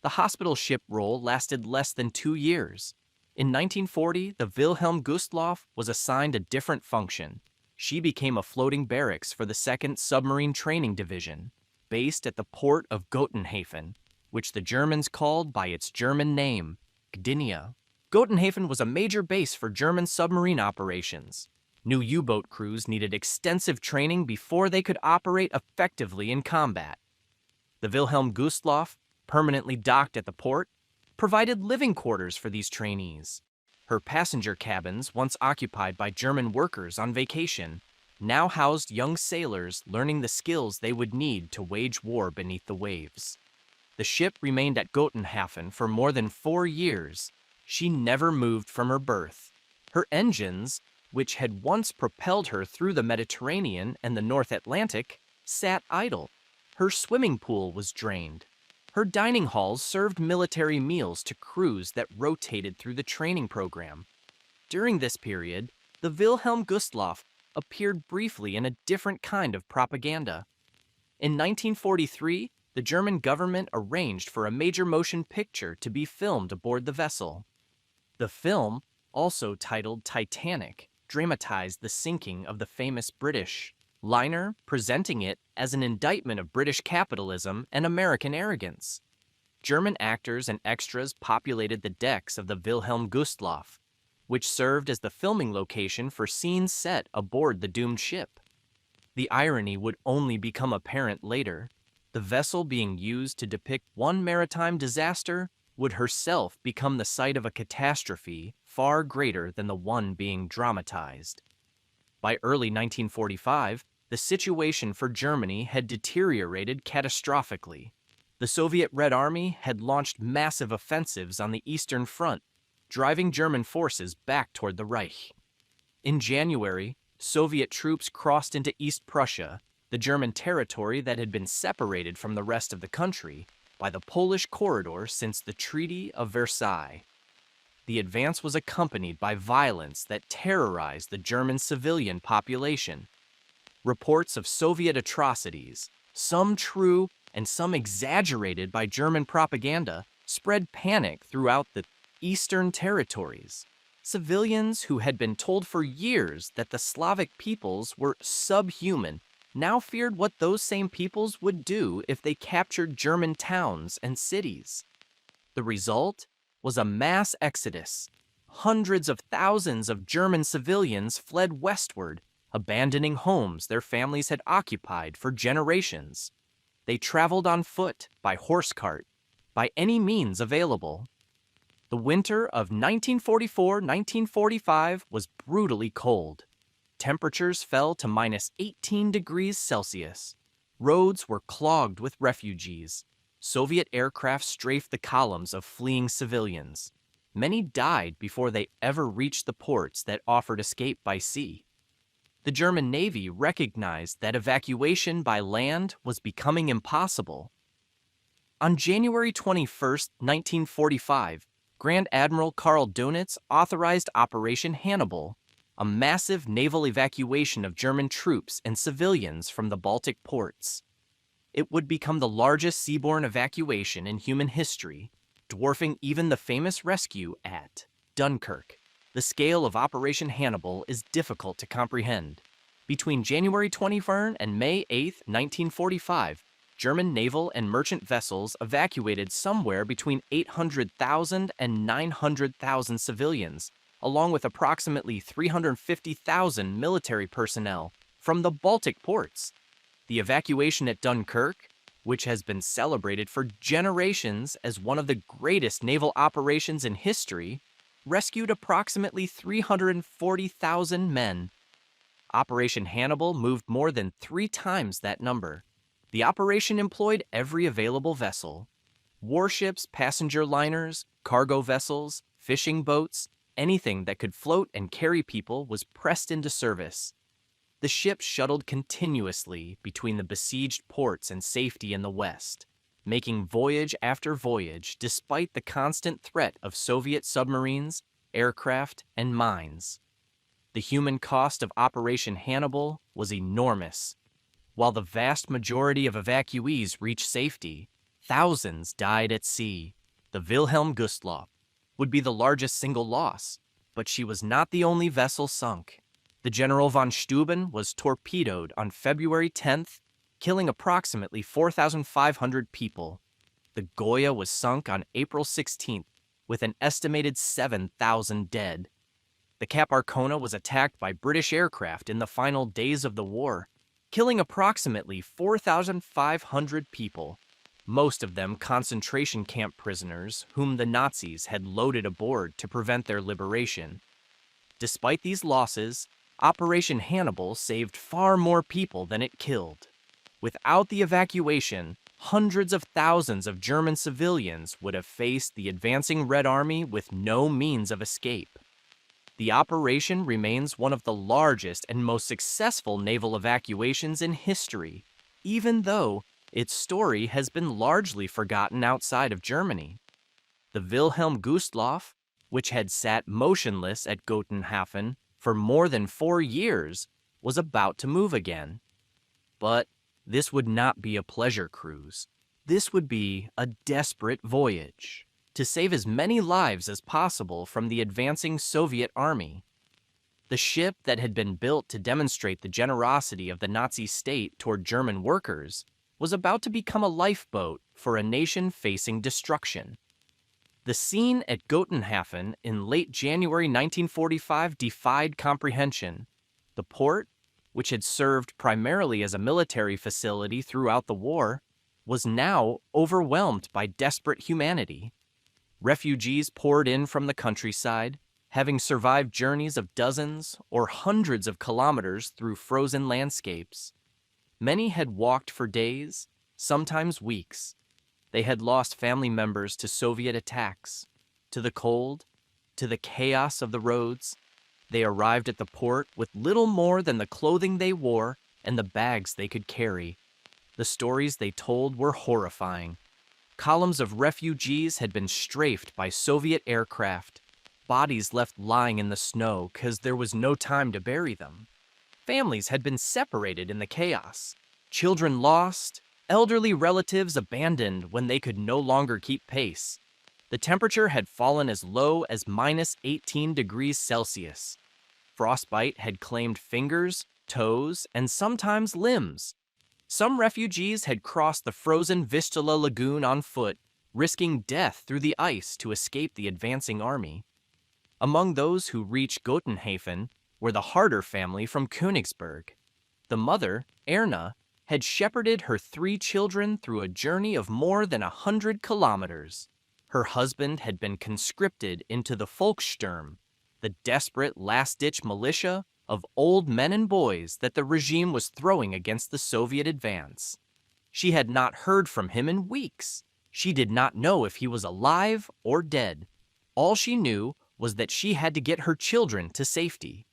The hospital ship role lasted less than 2 years. In 1940, the Wilhelm Gustloff was assigned a different function. She became a floating barracks for the 2nd Submarine Training Division, based at the port of Gotenhafen, which the Germans called by its German name, Gdynia. Gotenhafen was a major base for German submarine operations. New U-boat crews needed extensive training before they could operate effectively in combat. The Wilhelm Gustloff, permanently docked at the port, provided living quarters for these trainees. Her passenger cabins, once occupied by German workers on vacation, now housed young sailors learning the skills they would need to wage war beneath the waves. The ship remained at Gotenhafen for more than 4 years. She never moved from her berth. Her engines, which had once propelled her through the Mediterranean and the North Atlantic, sat idle. Her swimming pool was drained. Her dining halls served military meals to crews that rotated through the training program. During this period, the Wilhelm Gustloff appeared briefly in a different kind of propaganda. In 1943, the German government arranged for a major motion picture to be filmed aboard the vessel. The film, also titled Titanic, dramatized the sinking of the famous British liner, presenting it as an indictment of British capitalism and American arrogance. German actors and extras populated the decks of the Wilhelm Gustloff, which served as the filming location for scenes set aboard the doomed ship. The irony would only become apparent later. The vessel being used to depict one maritime disaster would herself become the site of a catastrophe far greater than the one being dramatized. By early 1945, the situation for Germany had deteriorated catastrophically. The Soviet Red Army had launched massive offensives on the Eastern Front, driving German forces back toward the Reich. In January, Soviet troops crossed into East Prussia, the German territory that had been separated from the rest of the country by the Polish corridor since the Treaty of Versailles. The advance was accompanied by violence that terrorized the German civilian population. Reports of Soviet atrocities, some true and some exaggerated by German propaganda, spread panic throughout the Eastern territories. Civilians who had been told for years that the Slavic peoples were subhuman now feared what those same peoples would do if they captured German towns and cities. The result was a mass exodus. Hundreds of thousands of German civilians fled westward, abandoning homes their families had occupied for generations. They traveled on foot, by horse cart, by any means available. The winter of 1944-1945 was brutally cold. Temperatures fell to minus 18 degrees Celsius. Roads were clogged with refugees. Soviet aircraft strafed the columns of fleeing civilians. Many died before they ever reached the ports that offered escape by sea. The German Navy recognized that evacuation by land was becoming impossible. On January 21, 1945, Grand Admiral Karl Dönitz authorized Operation Hannibal, a massive naval evacuation of German troops and civilians from the Baltic ports. It would become the largest seaborne evacuation in human history, dwarfing even the famous rescue at Dunkirk. The scale of Operation Hannibal is difficult to comprehend. Between January 21 and May 8, 1945, German naval and merchant vessels evacuated somewhere between 800,000 and 900,000 civilians, along with approximately 350,000 military personnel from the Baltic ports. The evacuation at Dunkirk, which has been celebrated for generations as one of the greatest naval operations in history, rescued approximately 340,000 men. Operation Hannibal moved more than 3 times that number. The operation employed every available vessel. Warships, passenger liners, cargo vessels, fishing boats, anything that could float and carry people was pressed into service. The ships shuttled continuously between the besieged ports and safety in the west. making voyage after voyage despite the constant threat of Soviet submarines, aircraft, and mines. The human cost of Operation Hannibal was enormous. While the vast majority of evacuees reached safety, thousands died at sea. The Wilhelm Gustloff would be the largest single loss, but she was not the only vessel sunk. The General von Steuben was torpedoed on February 10th, killing approximately 4,500 people. The Goya was sunk on April 16th, with an estimated 7,000 dead. The Cap Arcona was attacked by British aircraft in the final days of the war, killing approximately 4,500 people, most of them concentration camp prisoners whom the Nazis had loaded aboard to prevent their liberation. Despite these losses, Operation Hannibal saved far more people than it killed. Without the evacuation, hundreds of thousands of German civilians would have faced the advancing Red Army with no means of escape. The operation remains one of the largest and most successful naval evacuations in history, even though its story has been largely forgotten outside of Germany. The Wilhelm Gustloff, which had sat motionless at Gotenhafen for more than 4 years, was about to move again. But this would not be a pleasure cruise. This would be a desperate voyage to save as many lives as possible from the advancing Soviet army. The ship that had been built to demonstrate the generosity of the Nazi state toward German workers was about to become a lifeboat for a nation facing destruction. The scene at Gotenhafen in late January 1945 defied comprehension. The port, which had served primarily as a military facility throughout the war, was now overwhelmed by desperate humanity. Refugees poured in from the countryside, having survived journeys of dozens or hundreds of kilometers through frozen landscapes. Many had walked for days, sometimes weeks. They had lost family members to Soviet attacks, to the cold, to the chaos of the roads. They arrived at the port with little more than the clothing they wore and the bags they could carry. The stories they told were horrifying. Columns of refugees had been strafed by Soviet aircraft, bodies left lying in the snow because there was no time to bury them. Families had been separated in the chaos, children lost, elderly relatives abandoned when they could no longer keep pace. The temperature had fallen as low as minus 18 degrees Celsius. Frostbite had claimed fingers, toes, and sometimes limbs. Some refugees had crossed the frozen Vistula Lagoon on foot, risking death through the ice to escape the advancing army. Among those who reached Gotenhafen were the Harder family from Königsberg. The mother, Erna, had shepherded her 3 children through a journey of more than 100 kilometers. Her husband had been conscripted into the Volkssturm, the desperate last-ditch militia of old men and boys that the regime was throwing against the Soviet advance. She had not heard from him in weeks. She did not know if he was alive or dead. All she knew was that she had to get her children to safety.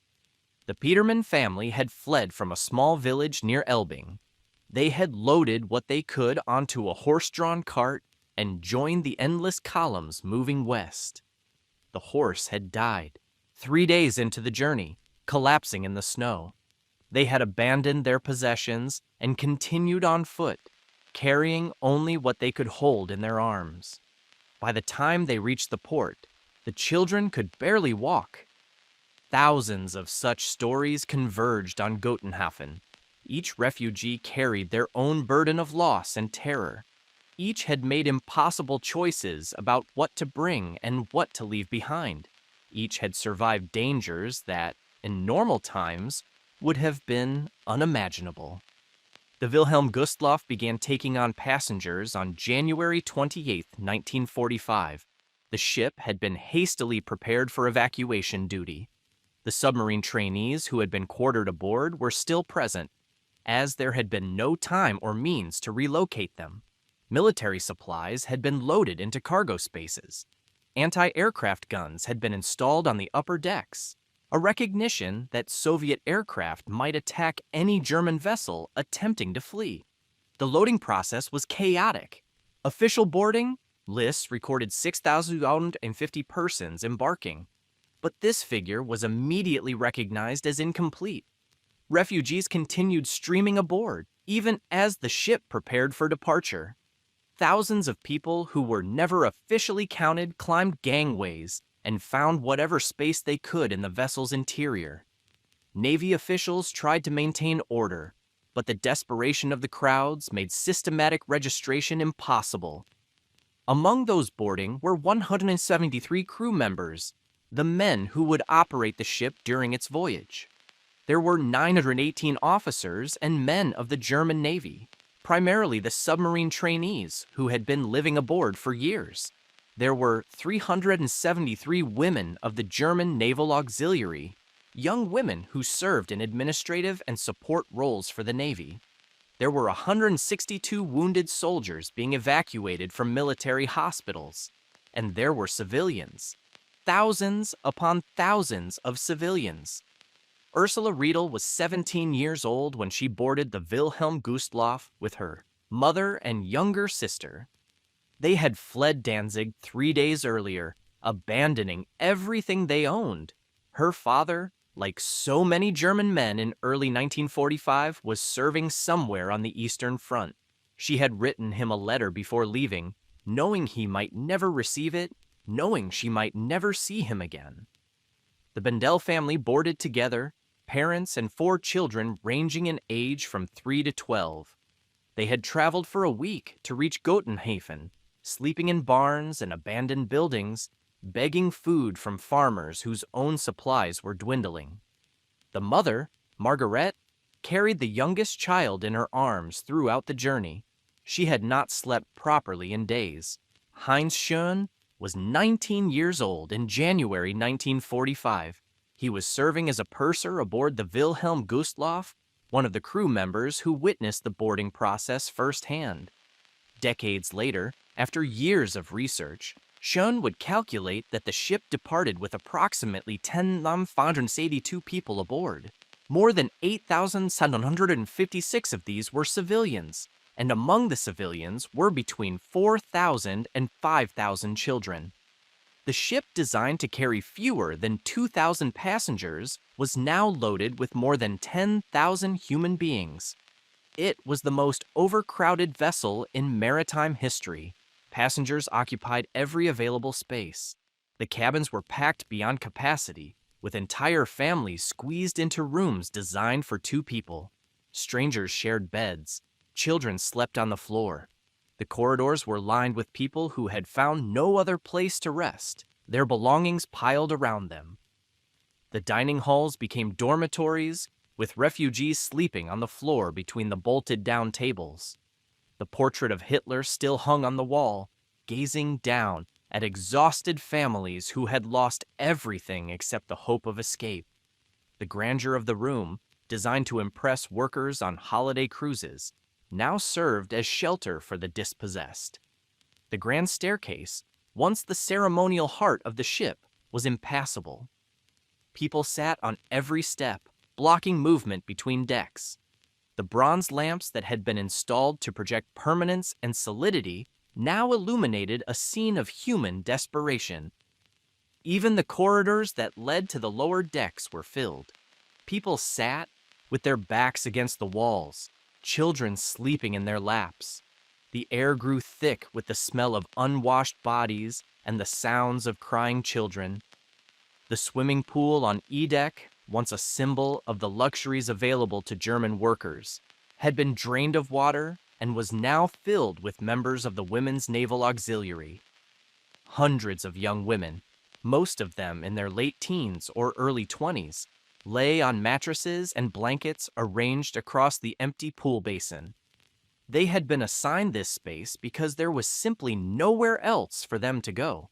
The Peterman family had fled from a small village near Elbing. They had loaded what they could onto a horse-drawn cart and joined the endless columns moving west. The horse had died 3 days into the journey, collapsing in the snow. They had abandoned their possessions and continued on foot, carrying only what they could hold in their arms. By the time they reached the port, the children could barely walk. Thousands of such stories converged on Gotenhafen. Each refugee carried their own burden of loss and terror. Each had made impossible choices about what to bring and what to leave behind. Each had survived dangers that, in normal times, would have been unimaginable. The Wilhelm Gustloff began taking on passengers on January 28, 1945. The ship had been hastily prepared for evacuation duty. The submarine trainees who had been quartered aboard were still present, as there had been no time or means to relocate them. Military supplies had been loaded into cargo spaces. Anti-aircraft guns had been installed on the upper decks, a recognition that Soviet aircraft might attack any German vessel attempting to flee. The loading process was chaotic. Official boarding lists recorded 6,050 persons embarking, but this figure was immediately recognized as incomplete. Refugees continued streaming aboard, even as the ship prepared for departure. Thousands of people who were never officially counted climbed gangways and found whatever space they could in the vessel's interior. Navy officials tried to maintain order, but the desperation of the crowds made systematic registration impossible. Among those boarding were 173 crew members, the men who would operate the ship during its voyage. There were 918 officers and men of the German Navy, primarily the submarine trainees who had been living aboard for years. There were 373 women of the German Naval Auxiliary, young women who served in administrative and support roles for the Navy. There were 162 wounded soldiers being evacuated from military hospitals, and there were civilians, thousands upon thousands of civilians. Ursula Riedel was 17 years old when she boarded the Wilhelm Gustloff with her mother and younger sister. They had fled Danzig 3 days earlier, abandoning everything they owned. Her father, like so many German men in early 1945, was serving somewhere on the Eastern Front. She had written him a letter before leaving, knowing he might never receive it, knowing she might never see him again. The Bendel family boarded together, parents and 4 children ranging in age from 3 to 12. They had traveled for a week to reach Gotenhafen, sleeping in barns and abandoned buildings, begging food from farmers whose own supplies were dwindling. The mother, Margaret, carried the youngest child in her arms throughout the journey. She had not slept properly in days. Heinz Schön was 19 years old in January 1945. He was serving as a purser aboard the Wilhelm Gustloff, one of the crew members who witnessed the boarding process firsthand. Decades later, after years of research, Schön would calculate that the ship departed with approximately 10,582 people aboard. More than 8,756 of these were civilians, and among the civilians were between 4,000 and 5,000 children. The ship, designed to carry fewer than 2,000 passengers, was now loaded with more than 10,000 human beings. It was the most overcrowded vessel in maritime history. Passengers occupied every available space. The cabins were packed beyond capacity, with entire families squeezed into rooms designed for 2 people. Strangers shared beds. Children slept on the floor. The corridors were lined with people who had found no other place to rest, their belongings piled around them. The dining halls became dormitories, with refugees sleeping on the floor between the bolted-down tables. The portrait of Hitler still hung on the wall, gazing down at exhausted families who had lost everything except the hope of escape. The grandeur of the room, designed to impress workers on holiday cruises, now served as shelter for the dispossessed. The grand staircase, once the ceremonial heart of the ship, was impassable. People sat on every step, blocking movement between decks. The bronze lamps that had been installed to project permanence and solidity now illuminated a scene of human desperation. Even the corridors that led to the lower decks were filled. People sat with their backs against the walls, children sleeping in their laps. The air grew thick with the smell of unwashed bodies and the sounds of crying children. The swimming pool on E-deck, once a symbol of the luxuries available to German workers, had been drained of water and was now filled with members of the Women's Naval Auxiliary. Hundreds of young women, most of them in their late teens or early 20s, lay on mattresses and blankets arranged across the empty pool basin. They had been assigned this space because there was simply nowhere else for them to go.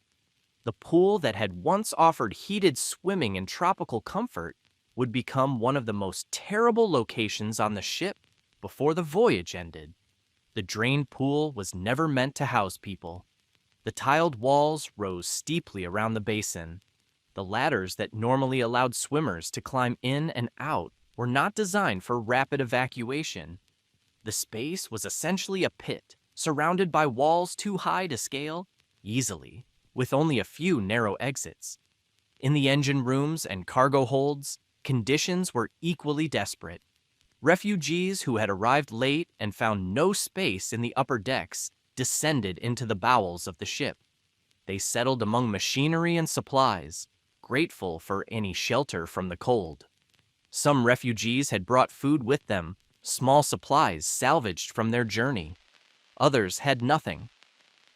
The pool that had once offered heated swimming and tropical comfort would become one of the most terrible locations on the ship before the voyage ended. The drained pool was never meant to house people. The tiled walls rose steeply around the basin. The ladders that normally allowed swimmers to climb in and out were not designed for rapid evacuation. The space was essentially a pit, surrounded by walls too high to scale? Easily, with only a few narrow exits. In the engine rooms and cargo holds, conditions were equally desperate. Refugees who had arrived late and found no space in the upper decks descended into the bowels of the ship. They settled among machinery and supplies, grateful for any shelter from the cold. Some refugees had brought food with them, small supplies salvaged from their journey. Others had nothing.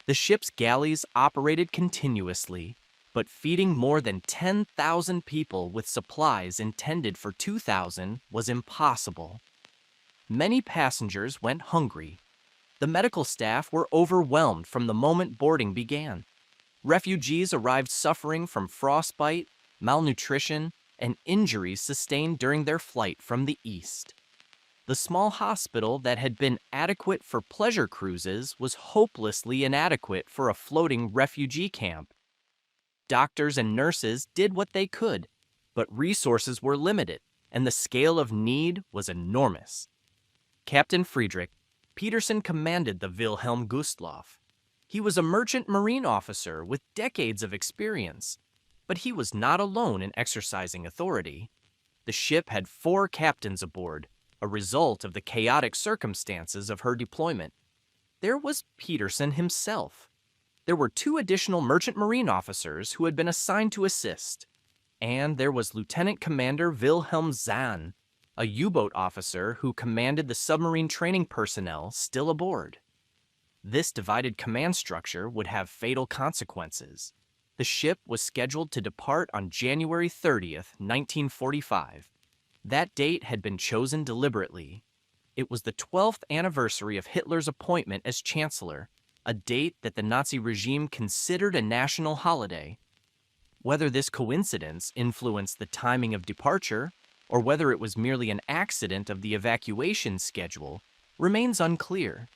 The ship's galleys operated continuously, but feeding more than 10,000 people with supplies intended for 2,000 was impossible. Many passengers went hungry. The medical staff were overwhelmed from the moment boarding began. Refugees arrived suffering from frostbite, malnutrition, and injuries sustained during their flight from the east. The small hospital that had been adequate for pleasure cruises was hopelessly inadequate for a floating refugee camp. Doctors and nurses did what they could, but resources were limited, and the scale of need was enormous. Captain Friedrich Petersen commanded the Wilhelm Gustloff. He was a merchant marine officer with decades of experience, but he was not alone in exercising authority. The ship had 4 captains aboard, a result of the chaotic circumstances of her deployment. There was Petersen himself. There were 2 additional merchant marine officers who had been assigned to assist, and there was Lieutenant Commander Wilhelm Zahn, a U-boat officer who commanded the submarine training personnel still aboard. This divided command structure would have fatal consequences. The ship was scheduled to depart on January 30th, 1945. That date had been chosen deliberately. It was the 12th anniversary of Hitler's appointment as Chancellor, a date that the Nazi regime considered a national holiday. Whether this coincidence influenced the timing of departure, or whether it was merely an accident of the evacuation schedule, remains unclear.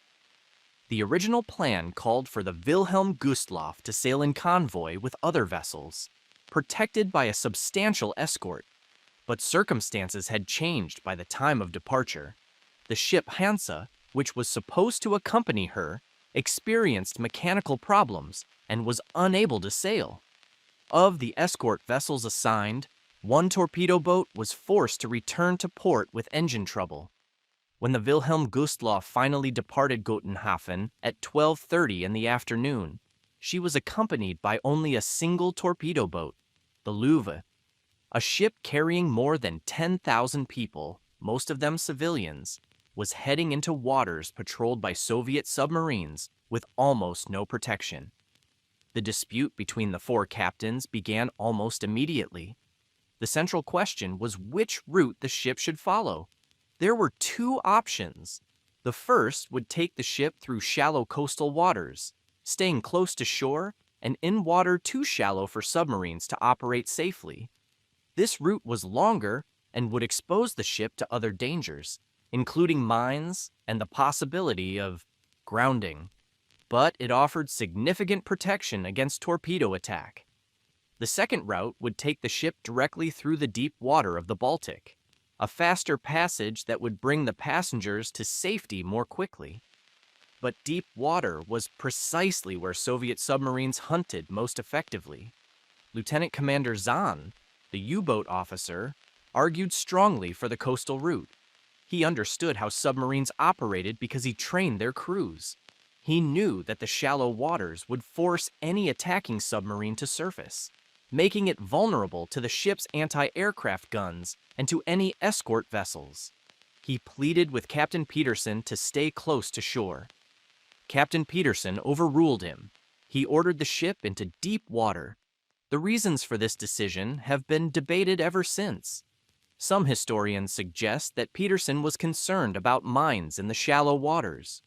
The original plan called for the Wilhelm Gustloff to sail in convoy with other vessels, protected by a substantial escort. But circumstances had changed by the time of departure. The ship Hansa, which was supposed to accompany her, experienced mechanical problems and was unable to sail. Of the escort vessels assigned, 1 torpedo boat was forced to return to port with engine trouble. When the Wilhelm Gustloff finally departed Gotenhafen at 12:30 in the afternoon, she was accompanied by only a single torpedo boat, the Löwe. A ship carrying more than 10,000 people, most of them civilians, was heading into waters patrolled by Soviet submarines with almost no protection. The dispute between the 4 captains began almost immediately. The central question was which route the ship should follow. There were 2 options. The first would take the ship through shallow coastal waters, staying close to shore and in water too shallow for submarines to operate safely. This route was longer and would expose the ship to other dangers, including mines and the possibility of grounding. But it offered significant protection against torpedo attack. The second route would take the ship directly through the deep water of the Baltic, a faster passage that would bring the passengers to safety more quickly. But deep water was precisely where Soviet submarines hunted most effectively. Lieutenant Commander Zahn, the U-boat officer, argued strongly for the coastal route. He understood how submarines operated because he trained their crews. He knew that the shallow waters would force any attacking submarine to surface, making it vulnerable to the ship's anti-aircraft guns and to any escort vessels. He pleaded with Captain Petersen to stay close to shore. Captain Petersen overruled him. He ordered the ship into deep water. The reasons for this decision have been debated ever since. Some historians suggest that Petersen was concerned about mines in the shallow waters.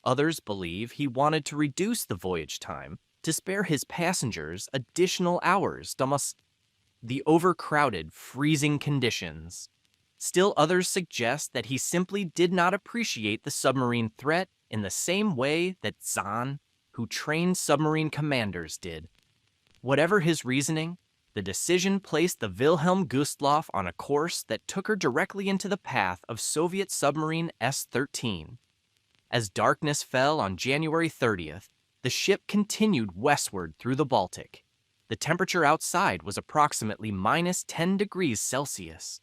Others believe he wanted to reduce the voyage time to spare his passengers additional hours amidst the overcrowded, freezing conditions. Still others suggest that he simply did not appreciate the submarine threat in the same way that Zahn, who trained submarine commanders, did. Whatever his reasoning, the decision placed the Wilhelm Gustloff on a course that took her directly into the path of Soviet submarine S-13. As darkness fell on January 30th, the ship continued westward through the Baltic. The temperature outside was approximately minus 10 degrees Celsius.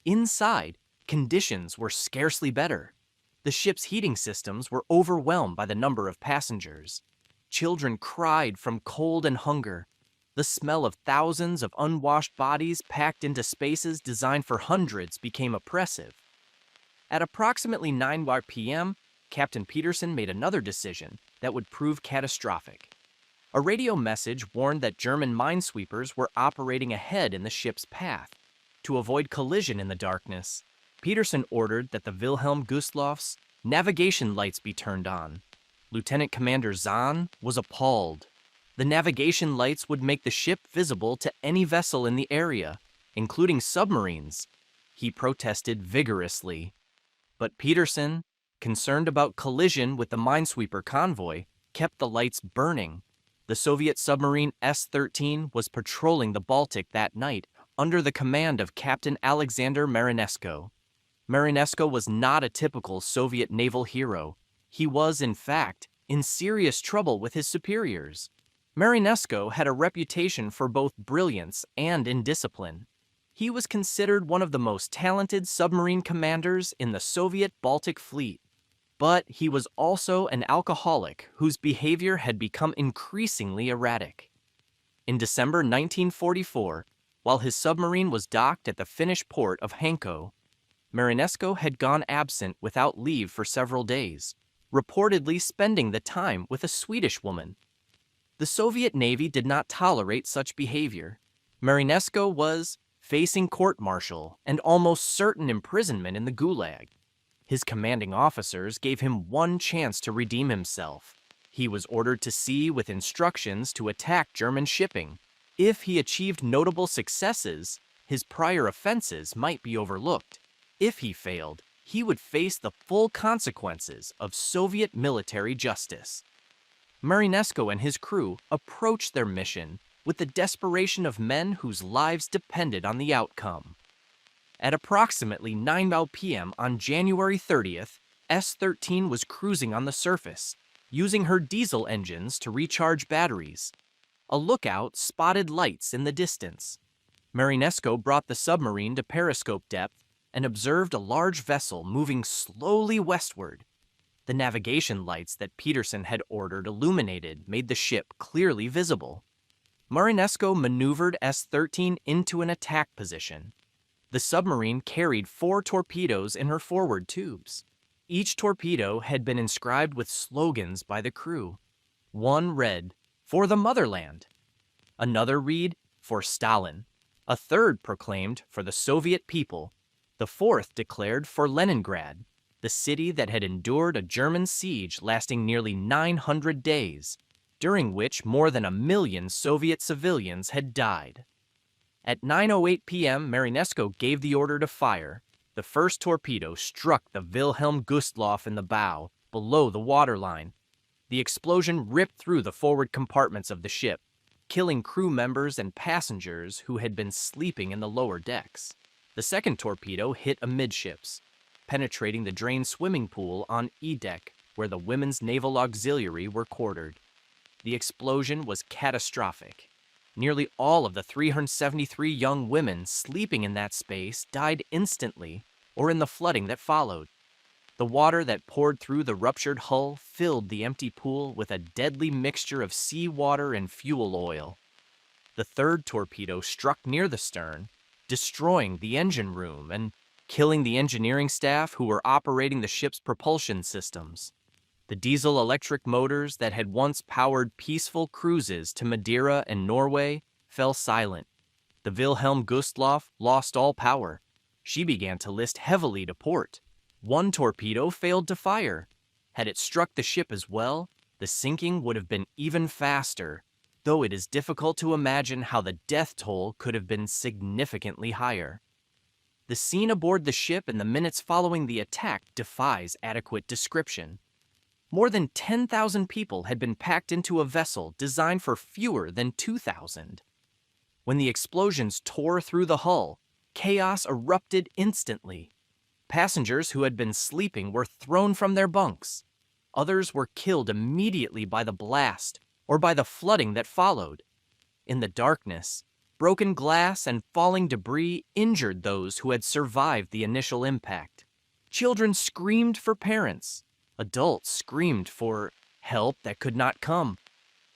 Inside, conditions were scarcely better. The ship's heating systems were overwhelmed by the number of passengers. Children cried from cold and hunger. The smell of thousands of unwashed bodies packed into spaces designed for hundreds became oppressive. At approximately 9 p.m., Captain Peterson made another decision that would prove catastrophic. A radio message warned that German minesweepers were operating ahead in the ship's path. To avoid collision in the darkness, Peterson ordered that the Wilhelm Gustloff's navigation lights be turned on. Lieutenant Commander Zahn was appalled. The navigation lights would make the ship visible to any vessel in the area, including submarines. He protested vigorously. But Peterson, concerned about collision with the minesweeper convoy, kept the lights burning. The Soviet submarine S-13 was patrolling the Baltic that night under the command of Captain Alexander Marinesko. Marinesko was not a typical Soviet naval hero. He was, in fact, in serious trouble with his superiors. Marinesko had a reputation for both brilliance and indiscipline. He was considered one of the most talented submarine commanders in the Soviet Baltic Fleet. But he was also an alcoholic whose behavior had become increasingly erratic. In December 1944, while his submarine was docked at the Finnish port of Hanko, Marinesko had gone absent without leave for several days, reportedly spending the time with a Swedish woman. The Soviet Navy did not tolerate such behavior. Marinesko was facing court-martial and almost certain imprisonment in the Gulag. His commanding officers gave him one chance to redeem himself. He was ordered to sea with instructions to attack German shipping. If he achieved notable successes, his prior offenses might be overlooked. If he failed, he would face the full consequences of Soviet military justice. Marinesko and his crew approached their mission with the desperation of men whose lives depended on the outcome. At approximately 9 p.m. on January 30th, S-13 was cruising on the surface, using her diesel engines to recharge batteries. A lookout spotted lights in the distance. Marinesko brought the submarine to periscope depth and observed a large vessel moving slowly westward. The navigation lights that Peterson had ordered illuminated made the ship clearly visible. Marinesko maneuvered S-13 into an attack position. The submarine carried 4 torpedoes in her forward tubes. Each torpedo had been inscribed with slogans by the crew. One read, "For the Motherland." Another read, "For Stalin." A third proclaimed, "For the Soviet people." The fourth declared, "For Leningrad," the city that had endured a German siege lasting nearly 900 days, during which more than 1 million Soviet civilians had died. At 9:08 p.m., Marinesko gave the order to fire. The first torpedo struck the Wilhelm Gustloff in the bow, below the waterline. The explosion ripped through the forward compartments of the ship, killing crew members and passengers who had been sleeping in the lower decks. The second torpedo hit amidships, penetrating the drained swimming pool on E-deck, where the Women's Naval Auxiliary were quartered. The explosion was catastrophic. Nearly all of the 373 young women sleeping in that space died instantly or in the flooding that followed. The water that poured through the ruptured hull filled the empty pool with a deadly mixture of seawater and fuel oil. The third torpedo struck near the stern, destroying the engine room and killing the engineering staff who were operating the ship's propulsion systems. The diesel-electric motors that had once powered peaceful cruises to Madeira and Norway fell silent. The Wilhelm Gustloff lost all power. She began to list heavily to port. One torpedo failed to fire. Had it struck the ship as well, the sinking would have been even faster, though it is difficult to imagine how the death toll could have been significantly higher. The scene aboard the ship in the minutes following the attack defies adequate description. More than 10,000 people had been packed into a vessel designed for fewer than 2,000. When the explosions tore through the hull, chaos erupted instantly. Passengers who had been sleeping were thrown from their bunks. Others were killed immediately by the blast or by the flooding that followed. In the darkness, broken glass and falling debris injured those who had survived the initial impact. Children screamed for parents. Adults screamed for help that could not come.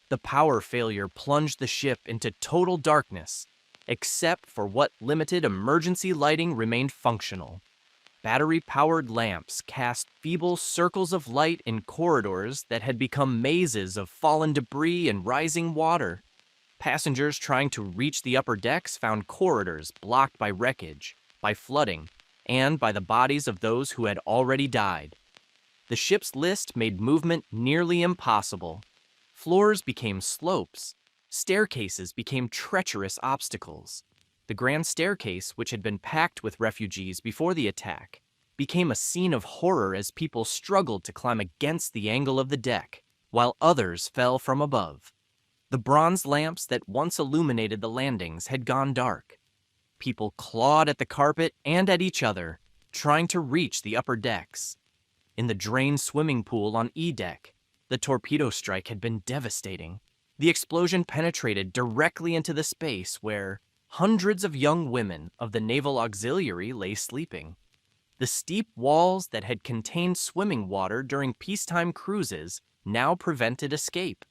The power failure plunged the ship into total darkness, except for what limited emergency lighting remained functional. Battery-powered lamps cast feeble circles of light in corridors that had become mazes of fallen debris and rising water. Passengers trying to reach the upper decks found corridors blocked by wreckage, by flooding, and by the bodies of those who had already died. The ship's list made movement nearly impossible. Floors became slopes. Staircases became treacherous obstacles. The grand staircase, which had been packed with refugees before the attack, became a scene of horror as people struggled to climb against the angle of the deck, while others fell from above. The bronze lamps that once illuminated the landings had gone dark. People clawed at the carpet and at each other, trying to reach the upper decks. In the drained swimming pool on E-deck, the torpedo strike had been devastating. The explosion penetrated directly into the space where hundreds of young women of the Naval Auxiliary lay sleeping. The steep walls that had contained swimming water during peacetime cruises now prevented escape.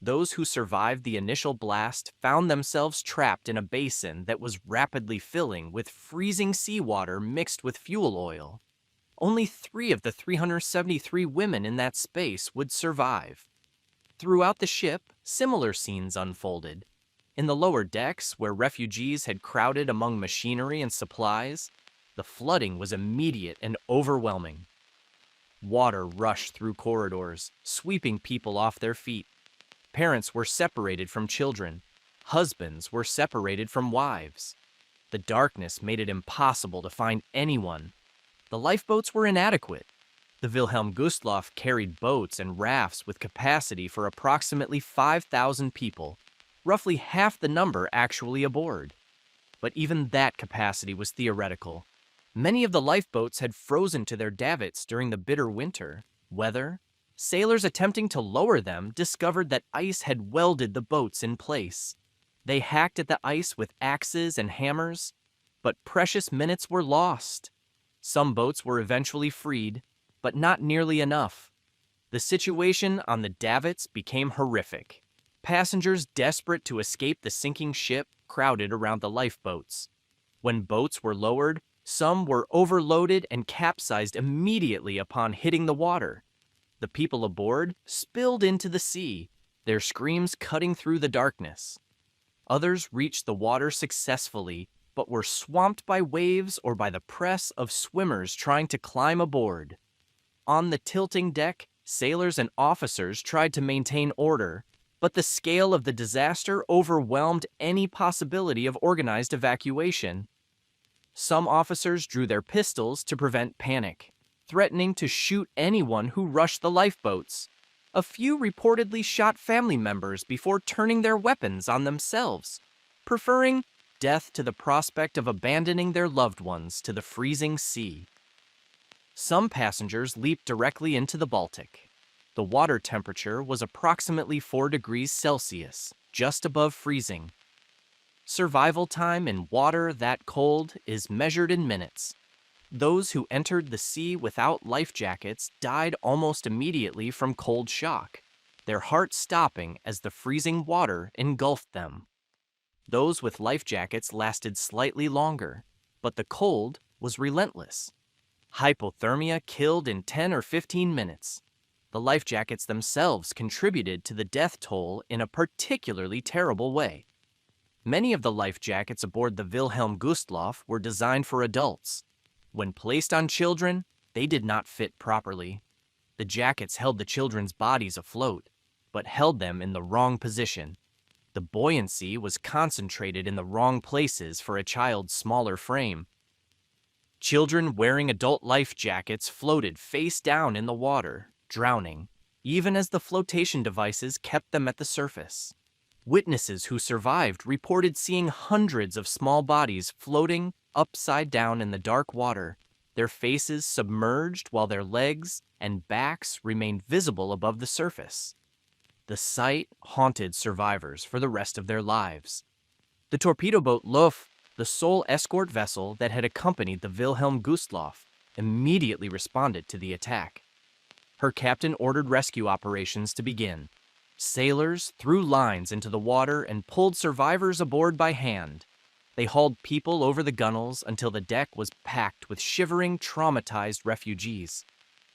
Those who survived the initial blast found themselves trapped in a basin that was rapidly filling with freezing seawater mixed with fuel oil. Only 3 of the 373 women in that space would survive. Throughout the ship, similar scenes unfolded. In the lower decks, where refugees had crowded among machinery and supplies, the flooding was immediate and overwhelming. Water rushed through corridors, sweeping people off their feet. Parents were separated from children. Husbands were separated from wives. The darkness made it impossible to find anyone. The lifeboats were inadequate. The Wilhelm Gustloff carried boats and rafts with capacity for approximately 5,000 people, roughly half the number actually aboard. But even that capacity was theoretical. Many of the lifeboats had frozen to their davits during the bitter winter weather. Sailors attempting to lower them discovered that ice had welded the boats in place. They hacked at the ice with axes and hammers, but precious minutes were lost. Some boats were eventually freed, but not nearly enough. The situation on the davits became horrific. Passengers desperate to escape the sinking ship crowded around the lifeboats. When boats were lowered, some were overloaded and capsized immediately upon hitting the water. The people aboard spilled into the sea, their screams cutting through the darkness. Others reached the water successfully, but were swamped by waves or by the press of swimmers trying to climb aboard. On the tilting deck, sailors and officers tried to maintain order, but the scale of the disaster overwhelmed any possibility of organized evacuation. Some officers drew their pistols to prevent panic, threatening to shoot anyone who rushed the lifeboats. A few reportedly shot family members before turning their weapons on themselves, preferring death to the prospect of abandoning their loved ones to the freezing sea. Some passengers leaped directly into the Baltic. The water temperature was approximately 4 degrees Celsius, just above freezing. Survival time in water that cold is measured in minutes. Those who entered the sea without life jackets died almost immediately from cold shock, their hearts stopping as the freezing water engulfed them. Those with life jackets lasted slightly longer, but the cold was relentless. Hypothermia killed in 10 or 15 minutes. The life jackets themselves contributed to the death toll in a particularly terrible way. Many of the life jackets aboard the Wilhelm Gustloff were designed for adults. When placed on children, they did not fit properly. The jackets held the children's bodies afloat, but held them in the wrong position. The buoyancy was concentrated in the wrong places for a child's smaller frame. Children wearing adult life jackets floated face down in the water, drowning, even as the flotation devices kept them at the surface. Witnesses who survived reported seeing hundreds of small bodies floating upside down in the dark water, their faces submerged while their legs and backs remained visible above the surface. The sight haunted survivors for the rest of their lives. The torpedo boat Luff, the sole escort vessel that had accompanied the Wilhelm Gustloff, immediately responded to the attack. Her captain ordered rescue operations to begin. Sailors threw lines into the water and pulled survivors aboard by hand. They hauled people over the gunwales until the deck was packed with shivering, traumatized refugees.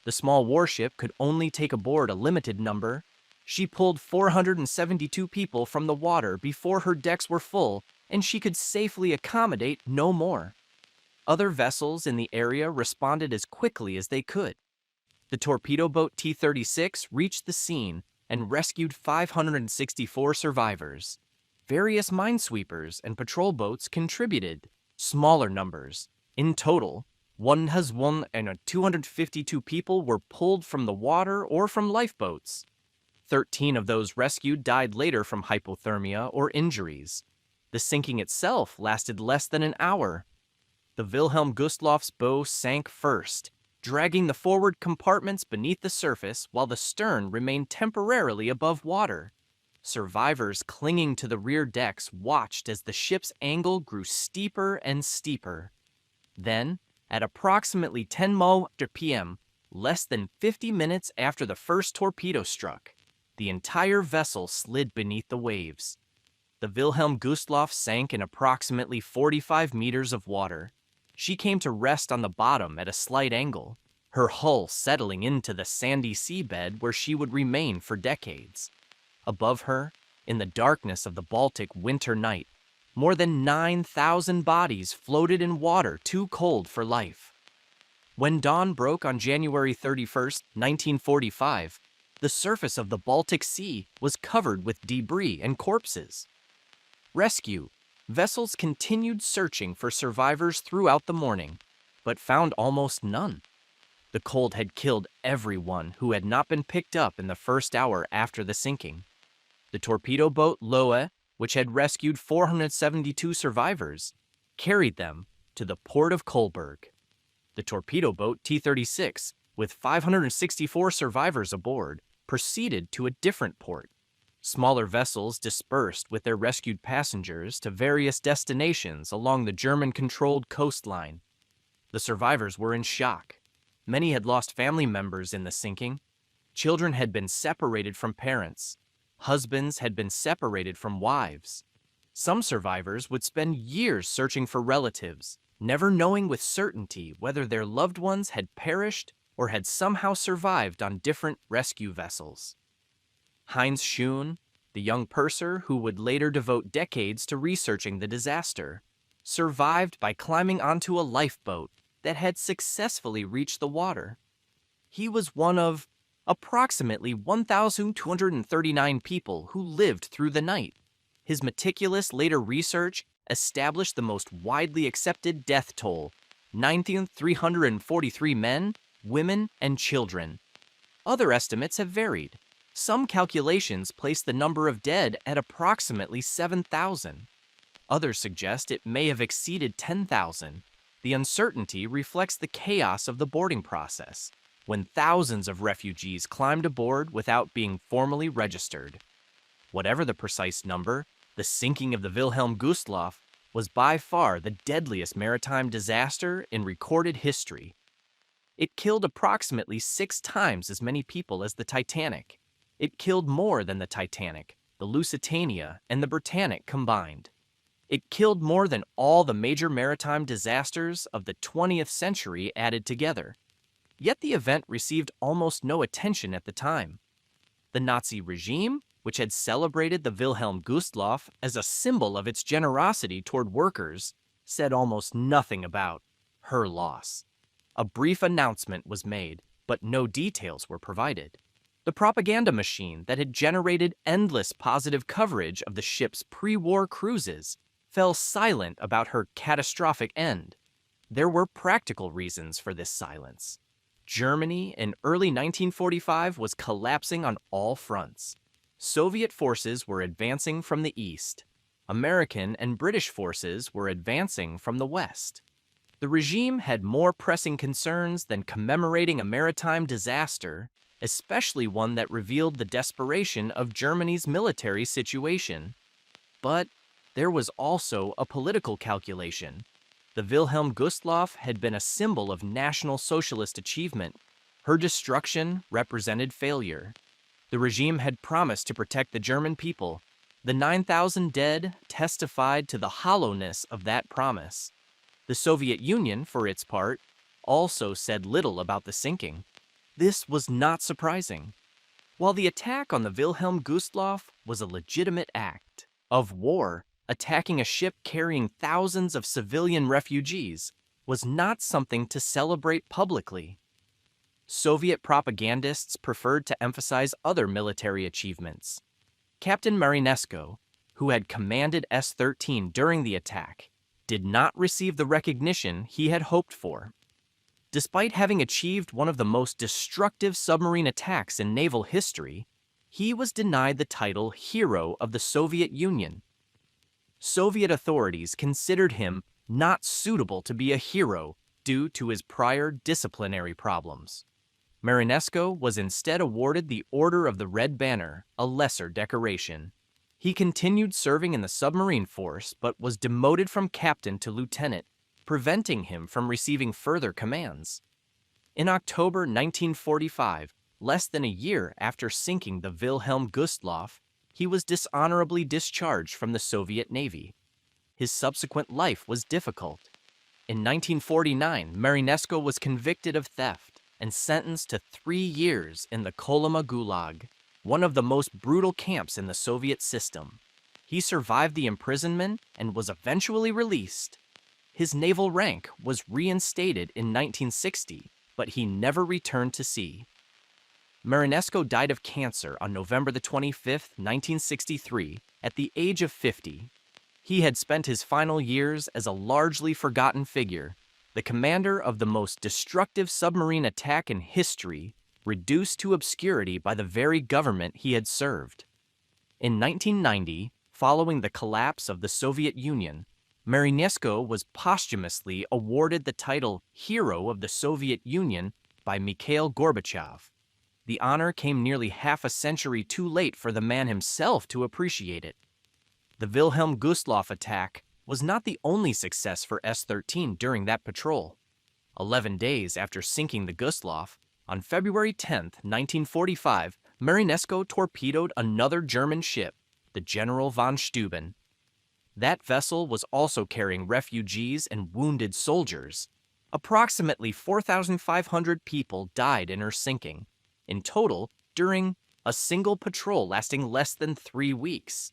The small warship could only take aboard a limited number. She pulled 472 people from the water before her decks were full, and she could safely accommodate no more. Other vessels in the area responded as quickly as they could. The torpedo boat T-36 reached the scene and rescued 564 survivors. Various minesweepers and patrol boats contributed smaller numbers. In total, 252 people were pulled from the water or from lifeboats. 13 of those rescued died later from hypothermia or injuries. The sinking itself lasted less than an hour. The Wilhelm Gustloff's bow sank first, dragging the forward compartments beneath the surface while the stern remained temporarily above water. Survivors clinging to the rear decks watched as the ship's angle grew steeper and steeper. Then, at approximately 10 p.m., less than 50 minutes after the first torpedo struck, the entire vessel slid beneath the waves. The Wilhelm Gustloff sank in approximately 45 meters of water. She came to rest on the bottom at a slight angle, her hull settling into the sandy seabed where she would remain for decades. Above her, in the darkness of the Baltic winter night, more than 9,000 bodies floated in water too cold for life. When dawn broke on January 31, 1945, the surface of the Baltic Sea was covered with debris and corpses. Rescue vessels continued searching for survivors throughout the morning, but found almost none. The cold had killed everyone who had not been picked up in the first hour after the sinking. The torpedo boat Lohe, which had rescued 472 survivors, carried them to the port of Kolberg. The torpedo boat T-36, with 564 survivors aboard, proceeded to a different port. Smaller vessels dispersed with their rescued passengers to various destinations along the German-controlled coastline. The survivors were in shock. Many had lost family members in the sinking. Children had been separated from parents. Husbands had been separated from wives. Some survivors would spend years searching for relatives, never knowing with certainty whether their loved ones had perished or had somehow survived on different rescue vessels. Heinz Schoen, the young purser who would later devote decades to researching the disaster, survived by climbing onto a lifeboat that had successfully reached the water. He was one of approximately 1,239 people who lived through the night. His meticulous later research established the most widely accepted death toll: 9,343 men, women, and children. Other estimates have varied. Some calculations place the number of dead at approximately 7,000. Others suggest it may have exceeded 10,000. The uncertainty reflects the chaos of the boarding process, when thousands of refugees climbed aboard without being formally registered. Whatever the precise number, the sinking of the Wilhelm Gustloff was by far the deadliest maritime disaster in recorded history. It killed approximately 6 times as many people as the Titanic. It killed more than the Titanic, the Lusitania, and the Britannic combined. It killed more than all the major maritime disasters of the 20th century added together. Yet the event received almost no attention at the time. The Nazi regime, which had celebrated the Wilhelm Gustloff as a symbol of its generosity toward workers, said almost nothing about her loss. A brief announcement was made, but no details were provided. The propaganda machine that had generated endless positive coverage of the ship's pre-war cruises fell silent about her catastrophic end. There were practical reasons for this silence. Germany in early 1945 was collapsing on all fronts. Soviet forces were advancing from the east. American and British forces were advancing from the west. The regime had more pressing concerns than commemorating a maritime disaster, especially one that revealed the desperation of Germany's military situation. But there was also a political calculation. The Wilhelm Gustloff had been a symbol of National Socialist achievement. Her destruction represented failure. The regime had promised to protect the German people. The 9,000 dead testified to the hollowness of that promise. The Soviet Union, for its part, also said little about the sinking. This was not surprising. While the attack on the Wilhelm Gustloff was a legitimate act of war, attacking a ship carrying thousands of civilian refugees was not something to celebrate publicly. Soviet propagandists preferred to emphasize other military achievements. Captain Marinesko, who had commanded S-13 during the attack, did not receive the recognition he had hoped for. Despite having achieved one of the most destructive submarine attacks in naval history, he was denied the title Hero of the Soviet Union. Soviet authorities considered him not suitable to be a hero due to his prior disciplinary problems. Marinesko was instead awarded the Order of the Red Banner, a lesser decoration. He continued serving in the submarine force but was demoted from captain to lieutenant, preventing him from receiving further commands. In October 1945, less than a year after sinking the Wilhelm Gustloff, he was dishonorably discharged from the Soviet Navy. His subsequent life was difficult. In 1949, Marinesko was convicted of theft and sentenced to 3 years in the Kolyma Gulag, one of the most brutal camps in the Soviet system. He survived the imprisonment and was eventually released. His naval rank was reinstated in 1960, but he never returned to sea. Marinesko died of cancer on November 25, 1963, at the age of 50. He had spent his final years as a largely forgotten figure, the commander of the most destructive submarine attack in history, reduced to obscurity by the very government he had served. In 1990, following the collapse of the Soviet Union, Marinesko was posthumously awarded the title Hero of the Soviet Union by Mikhail Gorbachev. The honor came nearly half a century too late for the man himself to appreciate it. The Wilhelm Gustloff attack was not the only success for S-13 during that patrol. 11 days after sinking the Gustloff, on February 10, 1945, Marinesko torpedoed another German ship, the General von Steuben. That vessel was also carrying refugees and wounded soldiers. Approximately 4,500 people died in her sinking, in total during a single patrol lasting less than 3 weeks.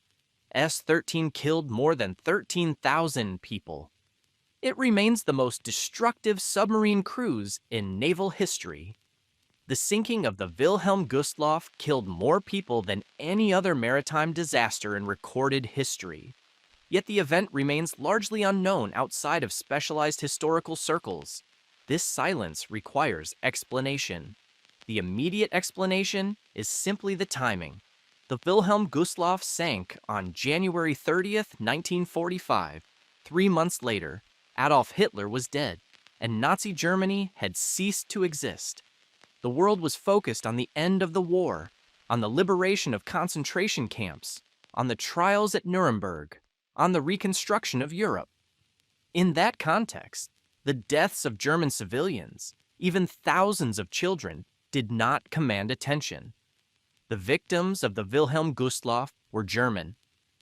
S-13 killed more than 13,000 people. It remains the most destructive submarine cruise in naval history. The sinking of the Wilhelm Gustloff killed more people than any other maritime disaster in recorded history. Yet the event remains largely unknown outside of specialized historical circles. This silence requires explanation. The immediate explanation is simply the timing. The Wilhelm Gustloff sank on January 30th, 1945. 3 months later, Adolf Hitler was dead, and Nazi Germany had ceased to exist. The world was focused on the end of the war, on the liberation of concentration camps, on the trials at Nuremberg, on the reconstruction of Europe. In that context, the deaths of German civilians, even thousands of children, did not command attention. The victims of the Wilhelm Gustloff were German.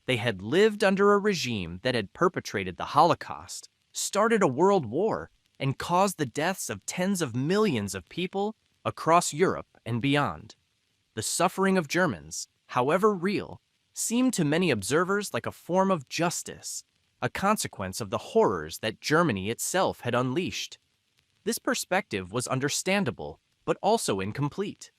They had lived under a regime that had perpetrated the Holocaust, started a world war, and caused the deaths of tens of millions of people across Europe and beyond. The suffering of Germans, however real, seemed to many observers like a form of justice, a consequence of the horrors that Germany itself had unleashed. This perspective was understandable, but also incomplete.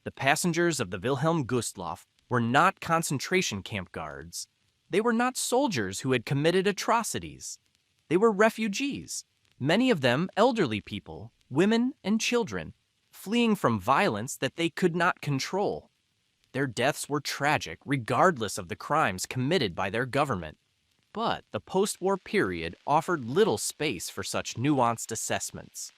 The passengers of the Wilhelm Gustloff were not concentration camp guards. They were not soldiers who had committed atrocities. They were refugees, many of them elderly people, women and children, fleeing from violence that they could not control. Their deaths were tragic regardless of the crimes committed by their government. But the post-war period offered little space for such nuanced assessments.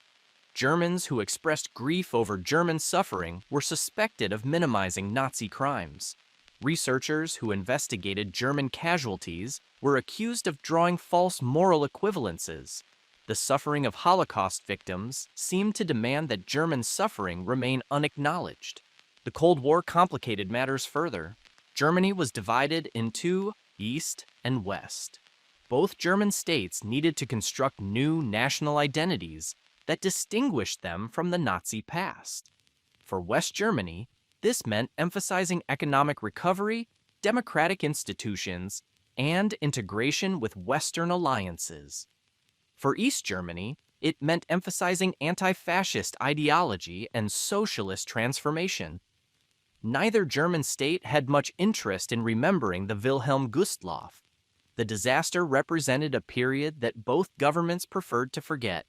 Germans who expressed grief over German suffering were suspected of minimizing Nazi crimes. Researchers who investigated German casualties were accused of drawing false moral equivalences. The suffering of Holocaust victims seemed to demand that German suffering remain unacknowledged. The Cold War complicated matters further. Germany was divided into East and West. Both German states needed to construct new national identities that distinguished them from the Nazi past. For West Germany, this meant emphasizing economic recovery, democratic institutions, and integration with Western alliances. For East Germany, it meant emphasizing anti-fascist ideology and socialist transformation. Neither German state had much interest in remembering the Wilhelm Gustloff. The disaster represented a period that both governments preferred to forget.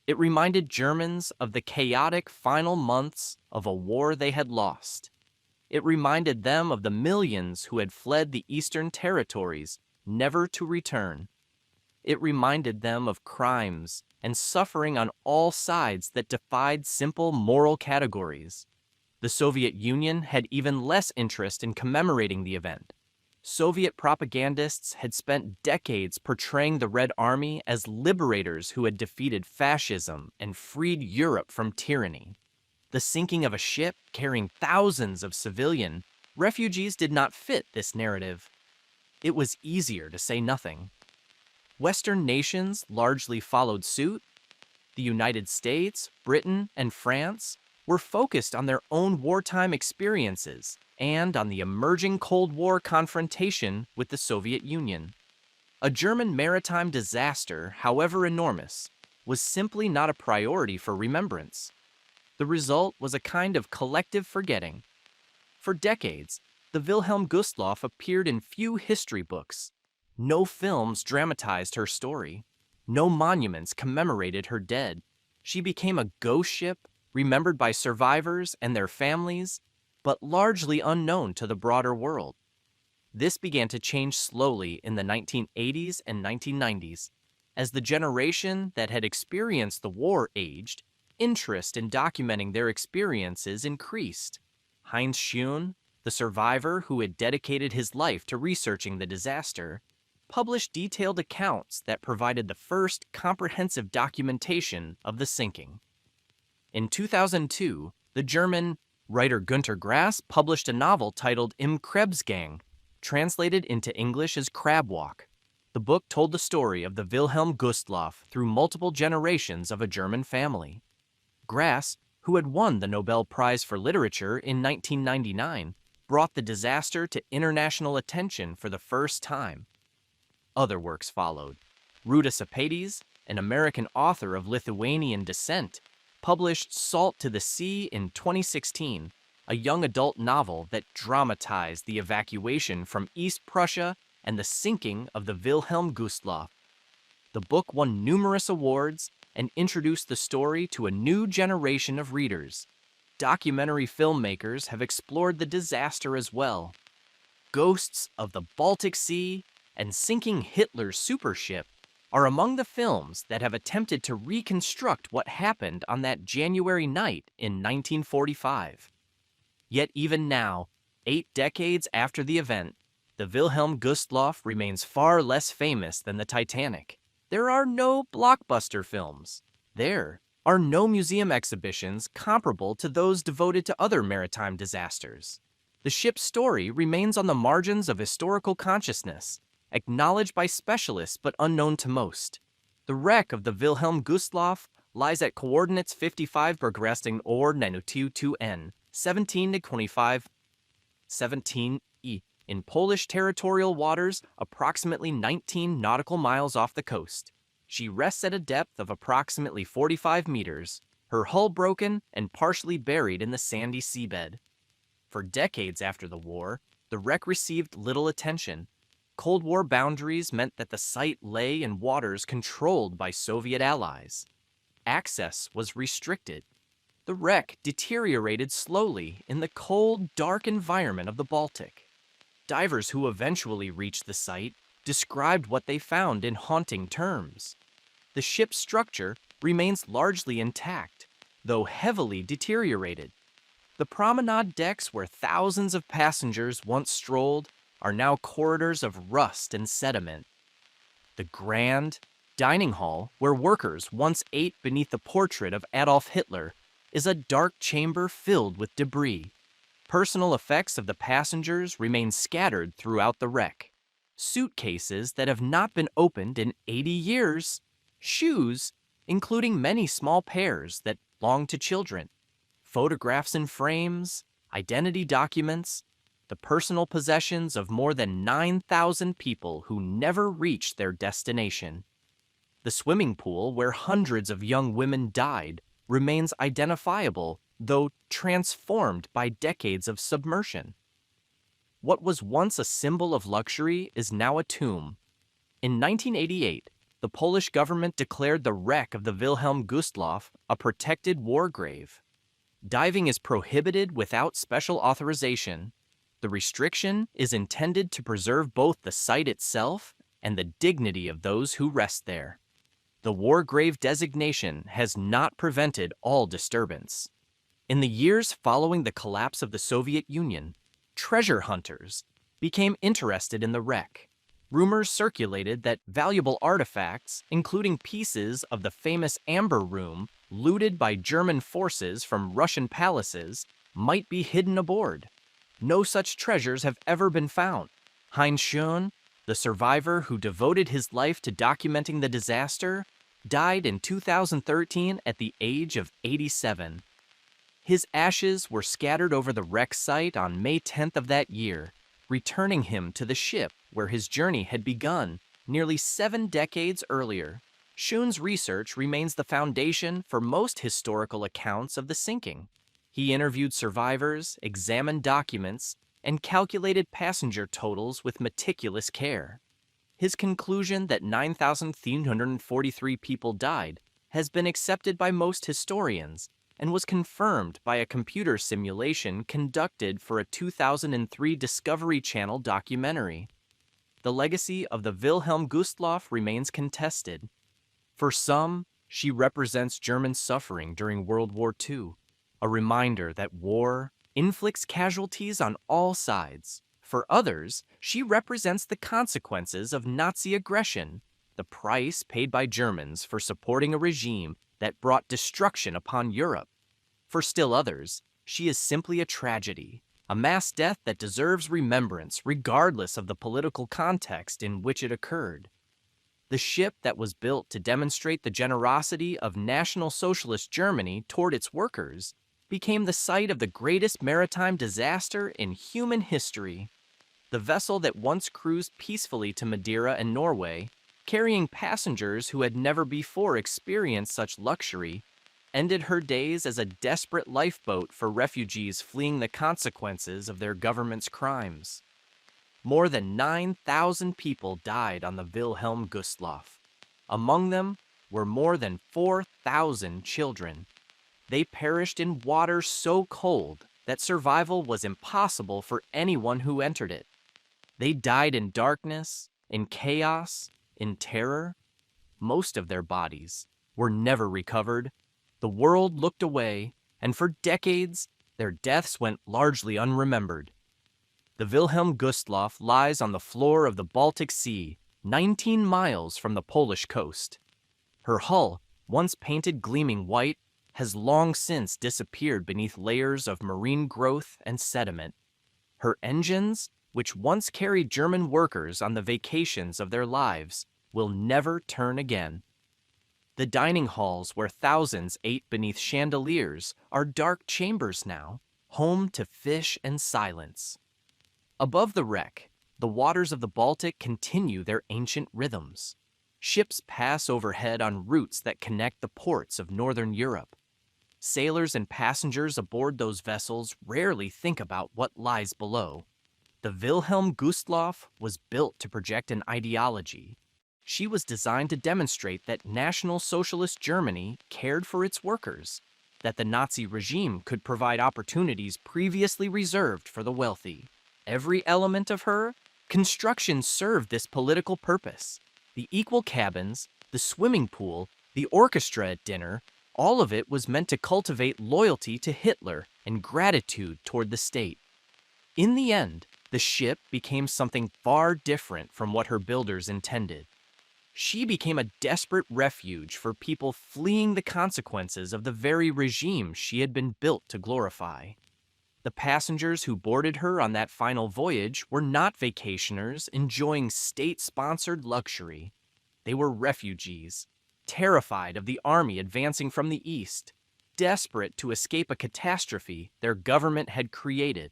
It reminded Germans of the chaotic final months of a war they had lost. It reminded them of the millions who had fled the Eastern territories, never to return. It reminded them of crimes and suffering on all sides that defied simple moral categories. The Soviet Union had even less interest in commemorating the event. Soviet propagandists had spent decades portraying the Red Army as liberators who had defeated fascism and freed Europe from tyranny. The sinking of a ship carrying thousands of civilian refugees did not fit this narrative. It was easier to say nothing. Western nations largely followed suit. The United States, Britain, and France were focused on their own wartime experiences and on the emerging Cold War confrontation with the Soviet Union. A German maritime disaster, however enormous, was simply not a priority for remembrance. The result was a kind of collective forgetting. For decades, the Wilhelm Gustloff appeared in few history books. No films dramatized her story. No monuments commemorated her dead. She became a ghost ship, remembered by survivors and their families, but largely unknown to the broader world. This began to change slowly in the 1980s and 1990s. As the generation that had experienced the war aged, interest in documenting their experiences increased. Heinz Schoen, the survivor who had dedicated his life to researching the disaster, published detailed accounts that provided the first comprehensive documentation of the sinking. In 2002, the German writer Günter Grass published a novel titled Im Krebsgang, translated into English as Crab Walk. The book told the story of the Wilhelm Gustloff through multiple generations of a German family. Grass, who had won the Nobel Prize for Literature in 1999, brought the disaster to international attention for the first time. Other works followed. Ruta Sepetys, an American author of Lithuanian descent, published Salt to the Sea in 2016, a young adult novel that dramatized the evacuation from East Prussia and the sinking of the Wilhelm Gustloff. The book won numerous awards and introduced the story to a new generation of readers. Documentary filmmakers have explored the disaster as well. Ghosts of the Baltic Sea and Sinking Hitler's Supership are among the films that have attempted to reconstruct what happened on that January night in 1945. Yet even now, 8 decades after the event, the Wilhelm Gustloff remains far less famous than the Titanic. There are no blockbuster films. There are no museum exhibitions comparable to those devoted to other maritime disasters. The ship's story remains on the margins of historical consciousness, acknowledged by specialists but unknown to most. The wreck of the Wilhelm Gustloff lies at coordinates 55 progressing or 922N, 17 to 25, 17E, in Polish territorial waters approximately 19 nautical miles off the coast. She rests at a depth of approximately 45 meters, her hull broken and partially buried in the sandy seabed. For decades after the war, the wreck received little attention. Cold War boundaries meant that the site lay in waters controlled by Soviet allies. Access was restricted. The wreck deteriorated slowly in the cold, dark environment of the Baltic. Divers who eventually reached the site described what they found in haunting terms. The ship's structure remains largely intact, though heavily deteriorated. The promenade decks where thousands of passengers once strolled are now corridors of rust and sediment. The grand dining hall, where workers once ate beneath the portrait of Adolf Hitler, is a dark chamber filled with debris. Personal effects of the passengers remain scattered throughout the wreck. Suitcases that have not been opened in 80 years. Shoes, including many small pairs that belong to children. Photographs in frames, identity documents, the personal possessions of more than 9,000 people who never reached their destination. The swimming pool where hundreds of young women died remains identifiable, though transformed by decades of submersion. What was once a symbol of luxury is now a tomb. In 1988, the Polish government declared the wreck of the Wilhelm Gustloff a protected war grave. Diving is prohibited without special authorization. The restriction is intended to preserve both the site itself and the dignity of those who rest there. The war grave designation has not prevented all disturbance. In the years following the collapse of the Soviet Union, treasure hunters became interested in the wreck. Rumors circulated that valuable artifacts, including pieces of the famous Amber Room looted by German forces from Russian palaces, might be hidden aboard. No such treasures have ever been found. Heinz Schoen, the survivor who devoted his life to documenting the disaster, died in 2013 at the age of 87. His ashes were scattered over the wreck site on May 10th of that year, returning him to the ship where his journey had begun nearly 7 decades earlier. Schoen's research remains the foundation for most historical accounts of the sinking. He interviewed survivors, examined documents, and calculated passenger totals with meticulous care. His conclusion that 9,343 people died has been accepted by most historians and was confirmed by a computer simulation conducted for a 2003 Discovery Channel documentary. The legacy of the Wilhelm Gustloff remains contested. For some, she represents German suffering during World War II, a reminder that war inflicts casualties on all sides. For others, she represents the consequences of Nazi aggression, the price paid by Germans for supporting a regime that brought destruction upon Europe. For still others, she is simply a tragedy, a mass death that deserves remembrance regardless of the political context in which it occurred. The ship that was built to demonstrate the generosity of National Socialist Germany toward its workers became the site of the greatest maritime disaster in human history. The vessel that once cruised peacefully to Madeira and Norway, carrying passengers who had never before experienced such luxury, ended her days as a desperate lifeboat for refugees fleeing the consequences of their government's crimes. More than 9,000 people died on the Wilhelm Gustloff. Among them were more than 4,000 children. They perished in water so cold that survival was impossible for anyone who entered it. They died in darkness, in chaos, in terror. Most of their bodies were never recovered. The world looked away, and for decades, their deaths went largely unremembered. The Wilhelm Gustloff lies on the floor of the Baltic Sea, 19 miles from the Polish coast. Her hull, once painted gleaming white, has long since disappeared beneath layers of marine growth and sediment. Her engines, which once carried German workers on the vacations of their lives, will never turn again. The dining halls where thousands ate beneath chandeliers are dark chambers now, home to fish and silence. Above the wreck, the waters of the Baltic continue their ancient rhythms. Ships pass overhead on routes that connect the ports of northern Europe. Sailors and passengers aboard those vessels rarely think about what lies below. The Wilhelm Gustloff was built to project an ideology. She was designed to demonstrate that National Socialist Germany cared for its workers, that the Nazi regime could provide opportunities previously reserved for the wealthy. Every element of her Construction served this political purpose. The equal cabins, the swimming pool, the orchestra at dinner, all of it was meant to cultivate loyalty to Hitler and gratitude toward the state. In the end, the ship became something far different from what her builders intended. She became a desperate refuge for people fleeing the consequences of the very regime she had been built to glorify. The passengers who boarded her on that final voyage were not vacationers enjoying state-sponsored luxury. They were refugees, terrified of the army advancing from the east, desperate to escape a catastrophe their government had created.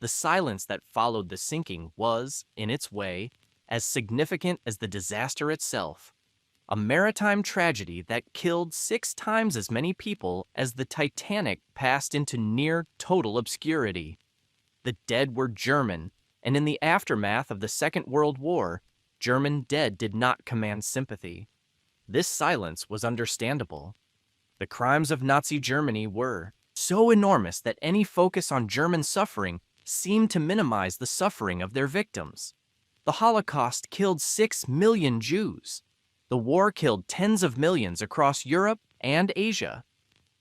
The silence that followed the sinking was, in its way, as significant as the disaster itself. A maritime tragedy that killed 6 times as many people as the Titanic passed into near total obscurity. The dead were German, and in the aftermath of the Second World War, German dead did not command sympathy. This silence was understandable. The crimes of Nazi Germany were so enormous that any focus on German suffering seemed to minimize the suffering of their victims. The Holocaust killed 6 million Jews. The war killed tens of millions across Europe and Asia.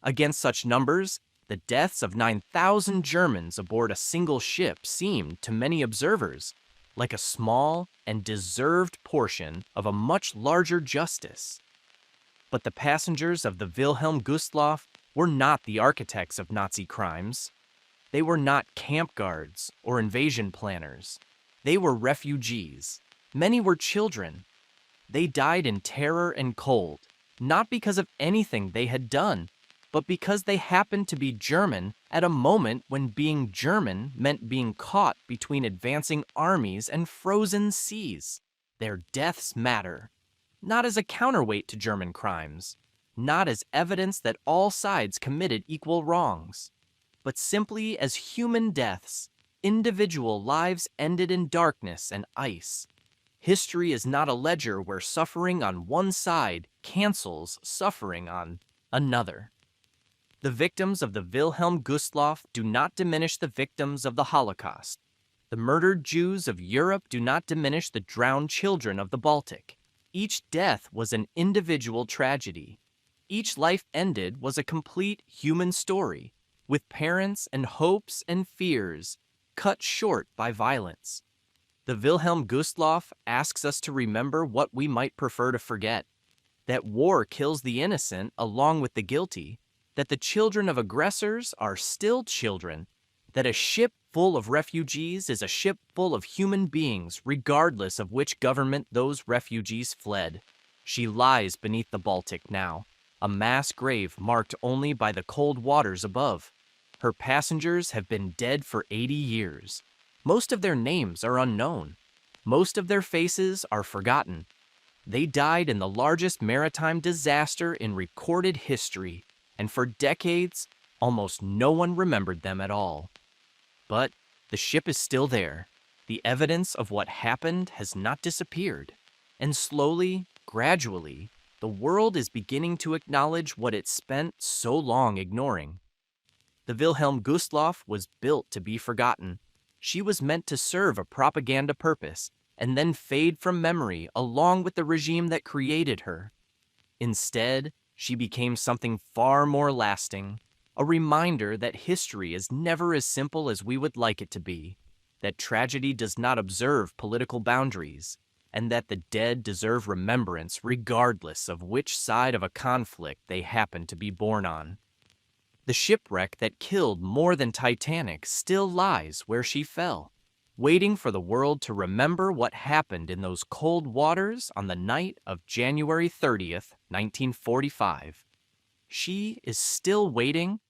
Against such numbers, the deaths of 9,000 Germans aboard a single ship seemed, to many observers, like a small and deserved portion of a much larger justice. But the passengers of the Wilhelm Gustloff were not the architects of Nazi crimes. They were not camp guards or invasion planners. They were refugees. Many were children. They died in terror and cold, not because of anything they had done, but because they happened to be German at a moment when being German meant being caught between advancing armies and frozen seas. Their deaths matter, not as a counterweight to German crimes, not as evidence that all sides committed equal wrongs, but simply as human deaths, individual lives ended in darkness and ice. History is not a ledger where suffering on one side cancels suffering on another. The victims of the Wilhelm Gustloff do not diminish the victims of the Holocaust. The murdered Jews of Europe do not diminish the drowned children of the Baltic. Each death was an individual tragedy. Each life ended was a complete human story, with parents and hopes and fears cut short by violence. The Wilhelm Gustloff asks us to remember what we might prefer to forget: that war kills the innocent along with the guilty, that the children of aggressors are still children, that a ship full of refugees is a ship full of human beings regardless of which government those refugees fled. She lies beneath the Baltic now, a mass grave marked only by the cold waters above. Her passengers have been dead for 80 years. Most of their names are unknown. Most of their faces are forgotten. They died in the largest maritime disaster in recorded history, and for decades, almost no one remembered them at all. But the ship is still there. The evidence of what happened has not disappeared. And slowly, gradually, the world is beginning to acknowledge what it spent so long ignoring. The Wilhelm Gustloff was built to be forgotten. She was meant to serve a propaganda purpose and then fade from memory along with the regime that created her. Instead, she became something far more lasting, a reminder that history is never as simple as we would like it to be, that tragedy does not observe political boundaries, and that the dead deserve remembrance regardless of which side of a conflict they happen to be born on. The shipwreck that killed more than Titanic still lies where she fell, waiting for the world to remember what happened in those cold waters on the night of January 30th, 1945. She is still waiting